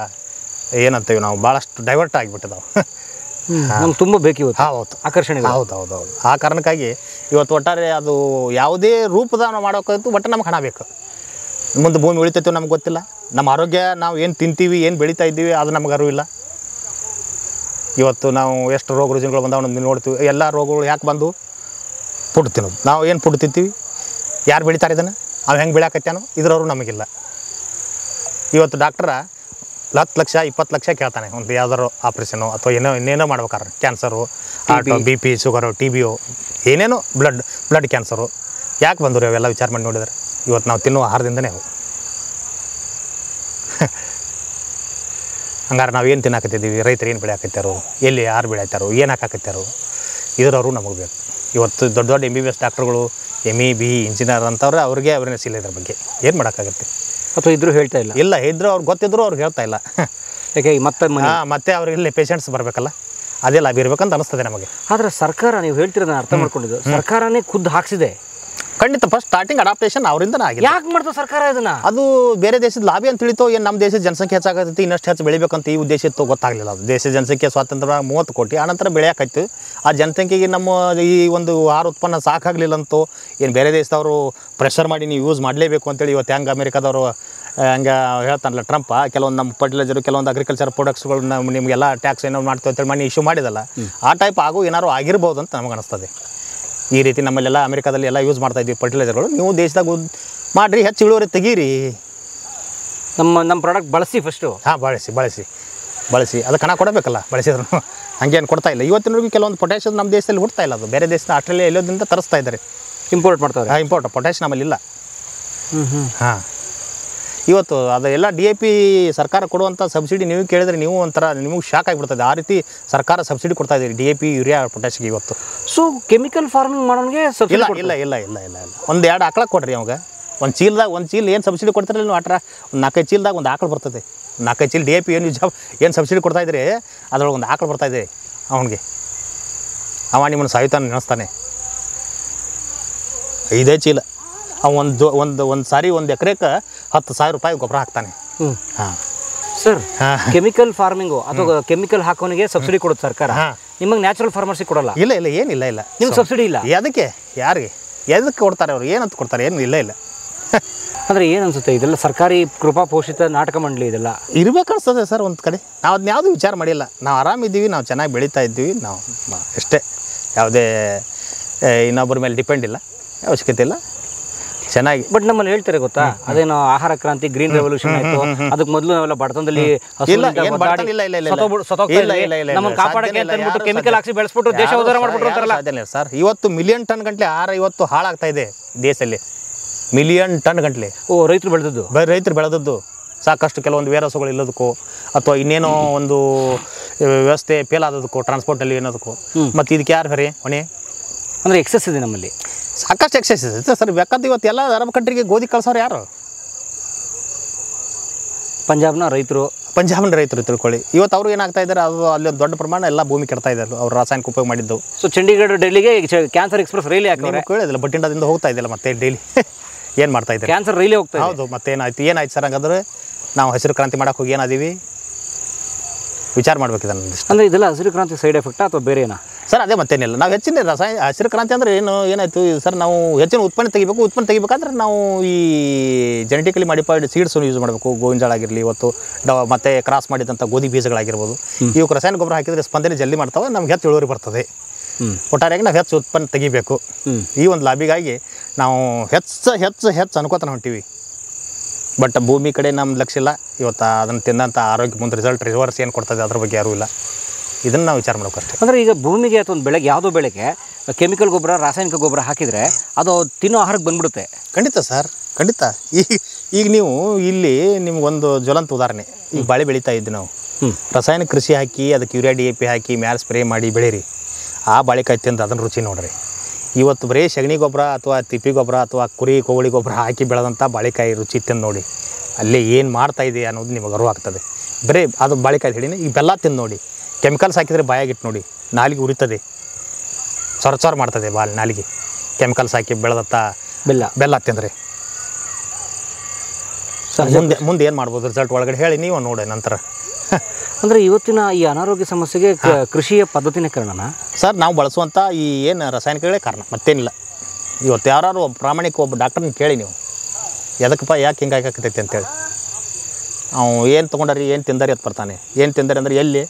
ಏನಂತೀವಿ ನಾವು, ಭಾಳಷ್ಟು ಡೈವರ್ಟ್ ಆಗಿಬಿಟ್ಟಿದ್ದಾವೆ. ನಮ್ಗೆ ತುಂಬ ಬೇಕು ಹೌದು, ಆಕರ್ಷಣೆ. ಹೌದು. ಆ ಕಾರಣಕ್ಕಾಗಿ ಇವತ್ತು ಒಟ್ಟಾರೆ ಅದು ಯಾವುದೇ ರೂಪದ ನಾವು ಮಾಡೋಕ್ಕಾಯ್ತು, ಬಟ್ ನಮ್ಗೆ ಹಣ ಬೇಕು. ಮುಂದೆ ಭೂಮಿ ಉಳಿತೈತೆ ನಮ್ಗೆ ಗೊತ್ತಿಲ್ಲ. ನಮ್ಮ ಆರೋಗ್ಯ, ನಾವು ಏನು ತಿಂತೀವಿ, ಏನು ಬೆಳೀತಾ ಇದ್ದೀವಿ, ಅದು ನಮ್ಗೆ ಅರಿವಿಲ್ಲ. ಇವತ್ತು ನಾವು ಎಷ್ಟು ರೋಗ ರುಜಿನಗಳು ಬಂದಾವ ನೋಡ್ತೀವಿ. ಎಲ್ಲ ರೋಗಗಳು ಯಾಕೆ ಬಂದು? ಫುಡ್ ತಿನ್ನೋದು. ನಾವು ಏನು ಫುಡ್ ತಿಂತೀವಿ, ಯಾರು ಬೆಳೀತಾರೆ ಇದನ್ನು, ಅವು ಹೆಂಗೆ ಬೆಳೆಯಾಕತ್ತಾನೋ ಇದ್ರವರು ನಮಗಿಲ್ಲ. ಇವತ್ತು ಡಾಕ್ಟ್ರ 10 ಲಕ್ಷ 20 ಲಕ್ಷ ಕೇಳ್ತಾನೆ ಒಂದು ಯಾವ್ದಾರು ಆಪ್ರೇಷನು ಅಥವಾ ಇನ್ನೇನೋ ಮಾಡ್ಬೇಕಾದ್ರೆ. ಕ್ಯಾನ್ಸರು, BP, ಶುಗರು, TB, ಏನೇನೋ ಬ್ಲಡ್ ಕ್ಯಾನ್ಸರು. ಯಾಕೆ ಬಂದರು ಅವೆಲ್ಲ ವಿಚಾರ ಮಾಡಿ ನೋಡಿದರೆ ಇವತ್ತು ನಾವು ತಿನ್ನುವ ಆಹಾರದಿಂದನೇ ಅವು. ಹಂಗಾರೆ ನಾವು ಏನು ತಿನ್ನಾಕತ್ತಿದ್ದೀವಿ, ರೈತರು ಏನು ಬೆಳೆಯಾಕತ್ತಾರೋ, ಎಲ್ಲಿ ಯಾರು ಬೆಳೆಯತ್ತಾರೋ, ಏನು ಹಾಕಾಕತ್ತಾರೋ, ಇದ್ರವರು ನಮಗೆ ಬೇಕು. ಇವತ್ತು ದೊಡ್ಡ MBBS ಡಾಕ್ಟ್ರುಗಳು, ME, BE ಇಂಜಿನಿಯರ್ ಅಂತವ್ರೆ, ಅವ್ರಿಗೆ ಅವೇರ್ನೆಸ್ ಇಲ್ಲ ಇದ್ರ ಬಗ್ಗೆ. ಏನು ಮಾಡೋಕ್ಕಾಗುತ್ತೆ? ಅಥವಾ ಇದ್ರೂ ಹೇಳ್ತಾ ಇಲ್ಲ ಇದ್ದರೂ ಅವ್ರು ಗೊತ್ತಿದ್ರು ಅವ್ರು ಹೇಳ್ತಾ ಇಲ್ಲ. ಯಾಕೆ ಮತ್ತೆ ಅವ್ರಿಗೆ ಇಲ್ಲಿ ಪೇಷಂಟ್ಸ್ ಬರಬೇಕಲ್ಲ, ಅದೇ ಲಾಭ ಇರಬೇಕಂತ ಅನಿಸ್ತದೆ ನಮಗೆ. ಆದರೆ ಸರ್ಕಾರ, ನೀವು ಹೇಳ್ತಿರೋದನ್ನ ಅರ್ಥ ಮಾಡ್ಕೊಂಡಿದ್ದು, ಸರ್ಕಾರನೇ ಖುದ್ದು ಹಾಕ್ಸಿದೆ. ಖಂಡಿತ ಫಸ್ಟ್ ಸ್ಟಾರ್ಟಿಂಗ್ ಅಡಾಪ್ಟೇಷನ್ ಅವರಿಂದನೇ ಆಗಿದೆ. ಯಾಕೆ ಮಾಡ್ತೋ ಸರ್ಕಾರ ಇದನ್ನ? ಅದು ಬೇರೆ ದೇಶದ ಲಾಭಿ ಅಂತ ತಿಳಿತೋ, ಏನು ನಮ್ಮ ದೇಶದ ಜನಸಂಖ್ಯೆ ಹೆಚ್ಚಾಗತ್ತೆ, ಇನ್ನಷ್ಟು ಹೆಚ್ಚು ಬೆಳಿಬೇಕಂತ ಈ ಉದ್ದೇಶ ಇತ್ತು, ಗೊತ್ತಾಗಲಿಲ್ಲ. ಅದು ದೇಶದ ಜನಸಂಖ್ಯೆ ಸ್ವಾತಂತ್ರ್ಯ 30 ಕೋಟಿ, ಆನಂತರ ಬೆಳೆಯಾಕಾಯ್ತು. ಆ ಜನಸಂಖ್ಯೆಗೆ ನಮ್ಮ ಈ ಒಂದು ಆಹಾರ ಉತ್ಪನ್ನ ಸಾಕಾಗಲಿಲ್ಲ ಅಂತೋ, ಏನು ಬೇರೆ ದೇಶದವರು ಪ್ರೆಷರ್ ಮಾಡಿ ನೀವು ಯೂಸ್ ಮಾಡಲೇಬೇಕು ಅಂತೇಳಿ ಇವತ್ತು ಹೆಂಗೆ ಅಮೆರಿಕಾದವರು ಹಂಗೆ ಹೇಳ್ತಾನಲ್ಲ ಟ್ರಂಪ್ ಕೆಲವೊಂದು ನಮ್ಮ ಫರ್ಟಿಲೈಸರು ಕೆಲವೊಂದು ಅಗ್ರಿಕಲ್ಚರ್ ಪ್ರಾಡಕ್ಟ್ಸ್ಗಳನ್ನ ನಿಮಗೆಲ್ಲ ಟ್ಯಾಕ್ಸ್ ಏನೋ ಮಾಡ್ತೀವಿ ಅಂತೇಳಿ ಮನೆ ಇಶ್ಯೂ ಮಾಡಿದಲ್ಲ ಆ ಟೈಪ್ ಆಗು ಏನಾರು ಆಗಿರ್ಬೋದು ಅಂತ ನಮಗೆ ಅನಿಸ್ತದೆ. ಈ ರೀತಿ ನಮ್ಮಲ್ಲೆಲ್ಲ ಅಮೆರಿಕಾದಲ್ಲಿ ಎಲ್ಲ ಯೂಸ್ ಮಾಡ್ತಾಯಿದ್ವಿ ಫರ್ಟಿಲೈಸರ್ಗಳು, ನೀವು ದೇಶದಾಗ ಮಾಡಿರಿ, ಹೆಚ್ಚು ಇಳುವರಿ ತೆಗೀರಿ, ನಮ್ಮ ಪ್ರಾಡಕ್ಟ್ ಬಳಸಿ ಫಸ್ಟು. ಹಾಂ, ಬಳಸಿ ಅದು ಕಣ ಕೊಡಬೇಕಲ್ಲ, ಬಳಸಿದ್ರು ಹಂಗೇನು ಕೊಡ್ತಾ ಇಲ್ಲ. ಇವತ್ತಿನವರೆಗೂ ಕೆಲವೊಂದು ಪೊಟ್ಯಾಷ್ ನಮ್ಮ ದೇಶದಲ್ಲಿ ಹುಡ್ತಾ ಇಲ್ಲ, ಅದು ಬೇರೆ ದೇಶದ ಆಸ್ಟ್ರೇಲಿಯಾ ಎಲ್ಲೋದ್ರಿಂದ ತರಿಸ್ತಾ ಇದ್ದಾರೆ, ಇಂಪೋರ್ಟ್ ಮಾಡ್ತಾರೆ. ಇಂಪೋರ್ಟ್ ಪೊಟ್ಯಾಷ್ ನಮ್ಮಲ್ಲಿಲ್ಲ. ಹಾಂ, ಇವತ್ತು ಅದೆಲ್ಲ DAP ಸರ್ಕಾರ ಕೊಡುವಂಥ ಸಬ್ಸಿಡಿ ನೀವು ಕೇಳಿದ್ರೆ ನೀವು ಒಂಥರ ನಿಮಗೆ ಶಾಕ್ ಆಗಿಬಿಡ್ತದೆ. ಆ ರೀತಿ ಸರ್ಕಾರ ಸಬ್ಸಿಡಿ ಕೊಡ್ತಾ ಇದ್ದೀರಿ DAP, ಯೂರಿಯಾ, ಪೊಟ್ಯಾಷ್ಗೆ ಇವತ್ತು. ಸೊ ಕೆಮಿಕಲ್ ಫಾರ್ಮಿಂಗ್ ಮಾಡೋನಿಗೆ ಇಲ್ಲ ಇಲ್ಲ ಇಲ್ಲ ಇಲ್ಲ ಇಲ್ಲ ಇಲ್ಲ ಒಂದು 2 ಆಕಳ ಕೊಡ್ರಿ ಅವಾಗ. ಒಂದು ಚೀಲ ಏನು ಸಬ್ಸಿಡಿ ಕೊಡ್ತಾರಲ್ಲ ನೀವು ಆಟ್ರ, ಒಂದು 4-5 ಚೀಲದಾಗ ಒಂದು ಆಕಳು ಬರ್ತದೆ. 4-5 ಚೀಲ DAP ಏನು ಸಬ್ಸಿಡಿ ಕೊಡ್ತಾಯಿದ್ರಿ ಅದ್ರೊಳಗೆ ಒಂದು ಆಕಳು ಬರ್ತಾಯಿದೆ ಅವನಿಗೆ. ಅವ ನಿಮ್ಮನ್ನು ಸಾಯುತ್ತಾನೆ ನೆನೆಸ್ತಾನೆ. 5 ಚೀಲ ಅವ ಒಂದು ಸಾರಿ 1 ಎಕರೆಗೆ 10,000 ರೂಪಾಯಿ ಗೊಬ್ಬರ ಹಾಕ್ತಾನೆ. ಹಾಂ ಸರ್, ಕೆಮಿಕಲ್ ಫಾರ್ಮಿಂಗು ಅಥವಾ ಕೆಮಿಕಲ್ ಹಾಕೋನಿಗೆ ಸಬ್ಸಿಡಿ ಕೊಡುತ್ತೆ ಸರ್ಕಾರ, ನಿಮಗೆ ನ್ಯಾಚುರಲ್ ಫಾರ್ಮರ್ಸಿಗೆ ಕೊಡಲ್ಲ? ಇಲ್ಲ ಇಲ್ಲ ಏನಿಲ್ಲ ಇಲ್ಲ, ನಿಮ್ಗೆ ಸಬ್ಸಿಡಿ ಇಲ್ಲ. ಅದಕ್ಕೆ ಯಾರಿಗೆ ಎದಕ್ಕೆ ಕೊಡ್ತಾರೆ ಅವ್ರು, ಏನಂತ ಕೊಡ್ತಾರೆ, ಏನು ಇಲ್ಲ ಇಲ್ಲ. ಅಂದರೆ ಏನು ಅನಿಸುತ್ತೆ ಇದೆಲ್ಲ ಸರ್ಕಾರಿ ಕೃಪಾ ಪೋಷಿತ ನಾಟಕ ಮಂಡಳಿ ಇದೆಲ್ಲ ಇರ್ಬೇಕು ಅನಿಸ್ತದೆ ಸರ್ ಒಂದು ಕಡೆ. ನಾವು ಅದನ್ನ ಯಾವುದೂ ವಿಚಾರ ಮಾಡಿಲ್ಲ, ನಾವು ಆರಾಮಿದ್ದೀವಿ, ನಾವು ಚೆನ್ನಾಗಿ ಬೆಳೀತಾ ಇದ್ದೀವಿ, ನಾವು ಅಷ್ಟೇ, ಯಾವುದೇ ಇನ್ನೊಬ್ಬರ ಮೇಲೆ ಡಿಪೆಂಡ್ ಇಲ್ಲ, ಅವಶ್ಯಕತೆ ಇಲ್ಲ, ಚೆನ್ನಾಗಿ. ಬಟ್ ನಮ್ಮಲ್ಲಿ ಹೇಳ್ತಾರೆ ಗೊತ್ತಾ, ಅದೇನೋ ಆಹಾರ ಕ್ರಾಂತಿ, ಗ್ರೀನ್ ರೆವಲ್ಯೂಷನ್ ಆಯಿತು, ಅದಕ್ಕೆ ಮೊದಲು ನಾವೆಲ್ಲ ಬಡತನದಲ್ಲಿ ನಮ್ಮನ್ನು ಕಾಪಾಡಕ್ಕೆ ಅಂತ ಅಂದ್ಬಿಟ್ಟು ಕೆಮಿಕಲ್ ಹಾಕಿ ಬೆಳೆಸ್ಬಿಟ್ಟು ದೇಶ ಉದ್ಧಾರ ಮಾಡ್ಬಿಟ್ರು ಅಂತಾರಲ್ಲ. ಅದೇನಿಲ್ಲ ಸರ್, ಇವತ್ತು ಮಿಲಿಯನ್ ಟನ್ ಗಂಟಲೆ ಆಹಾರ ಇವತ್ತು ಹಾಳಾಗ್ತಾ ಇದೆ ದೇಶದಲ್ಲಿ, ಮಿಲಿಯನ್ ಟನ್ ಗಂಟಲೆ. ರೈತರು ಬೆಳೆದದ್ದು ಸಾಕಷ್ಟು ಕೆಲವೊಂದು ವೇರಸುಗಳು ಇಲ್ಲದಕ್ಕೂ ಅಥವಾ ಇನ್ನೇನೋ ಒಂದು ವ್ಯವಸ್ಥೆ ಫೇಲ್ ಆದದಕ್ಕೂ, ಟ್ರಾನ್ಸ್ಪೋರ್ಟಲ್ಲಿ ಏನೋದಕ್ಕೂ, ಮತ್ತು ಇದಕ್ಕೆ ಯಾರು ಹೊರೆ ಹೊಣೆ? ಅಂದರೆ ಎಕ್ಸಸ್ ಇದೆ ನಮ್ಮಲ್ಲಿ, ಸಾಕಷ್ಟು ಎಕ್ಸಸ್ ಇದೆ ಸರ್. ಬೇಕಾದ ಇವತ್ತು ಎಲ್ಲ ಅರಬ್ ಕಂಟ್ರಿಗೆ ಗೋಧಿ ಕಳ್ಸೋರು ಯಾರು? ಪಂಜಾಬ್ನ ರೈತರು ತಿಳ್ಕೊಳ್ಳಿ. ಇವತ್ತು ಅವ್ರು ಏನಾಗ್ತಾ ಇದ್ದಾರೆ, ಅದು ಅಲ್ಲಿ ಒಂದು ದೊಡ್ಡ ಪ್ರಮಾಣ ಎಲ್ಲ ಭೂಮಿ ಕೆಡ್ತಾ ಇದ್ದಾರೆ ಅವ್ರು ರಾಸಾಯನಿಕ ಉಪಯೋಗ ಮಾಡಿದ್ದು. ಸೊ ಚಂಡೀಗಢ ಡೆಲ್ಲಿಗೆ ಕ್ಯಾನ್ಸರ್ ಎಕ್ಸ್ಪ್ರೆಸ್ ರೈಲಿ ಕೇಳಿದಿಲ್ಲ, ಬಟ್ಟಿಂಡದಿಂದ ಹೋಗ್ತಾ ಇದೆಯಲ್ಲ ಮತ್ತೆ ಡೈಲಿ ಏನು ಮಾಡ್ತಾ ಇದ್ದಾರೆ? ಕ್ಯಾನ್ಸರ್ ರೈಲಿ ಹೋಗ್ತಾ ಇದೆ. ಹೌದು, ಏನಾಯ್ತು ಸರ್? ಹಂಗಂದ್ರೆ ನಾವು ಹಸಿರು ಕ್ರಾಂತಿ ಮಾಡೋಕೆ ಹೋಗಿ ಏನಾದೀವಿ ವಿಚಾರ ಮಾಡ್ಬೇಕು ಇದನ್ನು. ಅಂದರೆ ಇದೆಲ್ಲ ಹಸಿರು ಕ್ರಾಂತಿ ಸೈಡ್ ಎಫೆಕ್ಟಾ ಅಥವಾ ಬೇರೆ ಏನಾ ಸರ್? ಅದೇ ಮತ್ತೇನಿಲ್ಲ, ನಾವು ಹೆಚ್ಚಿನ ಹಸಿರು ಕ್ರಾಂತಿ ಅಂದರೆ ಏನಾಯಿತು ಸರ್? ನಾವು ಹೆಚ್ಚಿನ ಉತ್ಪನ್ನ ತೆಗಿಬೇಕಾದ್ರೆ ನಾವು ಈ ಜೆನೆಟಿಕಲಿ ಮಾಡಿಫೈಡ್ ಸೀಡ್ಸನ್ನು ಯೂಸ್ ಮಾಡಬೇಕು. ಗೋವಿನ ಜೋಳ ಆಗಿರಲಿ, ಇವತ್ತು ಮತ್ತೆ ಕ್ರಾಸ್ ಮಾಡಿದಂಥ ಗೋಧಿ ಬೀಜಗಳಾಗಿರ್ಬೋದು, ಇವಕ್ಕೆ ರಾಸಾಯನಿಕ ಗೊಬ್ಬರ ಹಾಕಿದರೆ ಸ್ಪಂದನೆ ಜಲ್ದಿ ಮಾಡ್ತಾವೆ, ನಮ್ಗೆ ಹೆಚ್ಚು ಇಳುವರಿ ಬರ್ತದೆ. ಒಟ್ಟಾರೆಯಾಗಿ ನಾವು ಹೆಚ್ಚು ಉತ್ಪನ್ನ ತೆಗಿಬೇಕು. ಈ ಒಂದು ಲಾಭಿಗಾಗಿ ನಾವು ಹೆಚ್ಚು ಅನ್ಕೋತಾನೆ ಹೊಂಟೀವಿ. ಬಟ್ ಭೂಮಿ ಕಡೆ ನಮ್ಮ ಲಕ್ಷ್ಯ ಇಲ್ಲ. ಇವತ್ತು ಅದನ್ನು ತಿಂದಂಥ ಆರೋಗ್ಯ ಮುಂದೆ ರಿವರ್ಸ್ ಏನು ಕೊಡ್ತದೆ ಅದ್ರ ಬಗ್ಗೆ ಯಾರೂ ಇಲ್ಲ. ಇದನ್ನು ನಾವು ವಿಚಾರ ಮಾಡಬೇಕು ಅಷ್ಟೇ. ಅಂದರೆ ಈಗ ಭೂಮಿಗೆ ಅಥವಾ ಒಂದು ಬೆಳೆಗೆ ಯಾವುದೋ ಬೆಳೆಗೆ ಕೆಮಿಕಲ್ ಗೊಬ್ಬರ, ರಾಸಾಯನಿಕ ಗೊಬ್ಬರ ಹಾಕಿದರೆ ಅದು ತಿನ್ನೋ ಆಹಾರಕ್ಕೆ ಬಂದ್ಬಿಡುತ್ತೆ. ಖಂಡಿತ ಸರ್, ಖಂಡಿತ. ಈಗ ನೀವು ಇಲ್ಲಿ ನಿಮ್ಗೊಂದು ಜ್ವಲಂತ ಉದಾಹರಣೆ, ಈಗ ಬಾಳೆ ಬೆಳೀತಾ ಇದ್ದು ನಾವು ರಾಸಾಯನಿಕ ಕೃಷಿ ಹಾಕಿ ಅದಕ್ಕೆ ಯೂರಿಯಾ DAP ಹಾಕಿ ಮ್ಯಾಲೆ ಸ್ಪ್ರೇ ಮಾಡಿ ಬೆಳೀರಿ, ಆ ಬಾಳೆಕಾಯಿ ತಿಂದು ಅದನ್ನು ರುಚಿ ನೋಡ್ರಿ. ಇವತ್ತು ಬರೀ ಸಗಣಿ ಗೊಬ್ಬರ ಅಥವಾ ತಿಪ್ಪಿ ಗೊಬ್ಬರ ಅಥವಾ ಕುರಿ ಕೋಳಿ ಗೊಬ್ಬರ ಹಾಕಿ ಬೆಳೆದಂಥ ಬಾಳೆಕಾಯಿ ರುಚಿ ತಿಂದು ನೋಡಿ, ಅಲ್ಲೇ ಏನು ಮಾಡ್ತಾಯಿದೆ ಅನ್ನೋದು ನಿಮಗೆ ಅರಿವು ಆಗ್ತದೆ. ಬರೀ ಅದು ಬಾಳೆಕಾಯಿ ಹೇಳಿನಿ. ಈಗ ಬೆಲ್ಲ ತಿಂದು ನೋಡಿ, ಕೆಮಿಕಲ್ಸ್ ಹಾಕಿದರೆ ಬಾಯಾಗಿಟ್ಟು ನೋಡಿ, ನಾಲಿಗೆ ಉರಿತದೆ, ಚೊರ ಮಾಡ್ತದೆ ನಾಲಿಗೆ. ಕೆಮಿಕಲ್ಸ್ ಹಾಕಿ ಬೆಳೆದತ್ತ ಬೆಲ್ಲ ತಿಂದರೆ ಮುಂದೆ ಏನು ಮಾಡ್ಬೋದು ರಿಸಲ್ಟ್ ಒಳಗಡೆ ಹೇಳಿ ನೀವು ನೋಡಿ ನಂತರ. ಅಂದರೆ ಇವತ್ತಿನ ಈ ಅನಾರೋಗ್ಯ ಸಮಸ್ಯೆಗೆ ಕೃಷಿಯ ಪದ್ಧತಿನೇ ಕಾರಣನಾ ಸರ್? ನಾವು ಬಳಸುವಂಥ ಈ ಏನು ರಾಸಾಯನಿಕಗಳೇ ಕಾರಣ, ಮತ್ತೇನಿಲ್ಲ. ಇವತ್ತು ಯಾರು ಪ್ರಾಮಾಣಿಕ ಒಬ್ಬ ಡಾಕ್ಟರ್ನ ಕೇಳಿ ನೀವು, ಎದಕ್ಕಪ್ಪ ಯಾಕೆ ಹಿಂಗಾಗಿ ಆಗ್ತೈತೆ ಅಂತೇಳಿ, ಅವ್ನು ಏನು ತೊಗೊಂಡಾರಿ, ಏನು ತಿಂದಾರಿ ಅಂತ ಬರ್ತಾನೆ. ಏನು ತಿಂದಾರೆ ಅಂದರೆ ಎಲ್ಲಿ,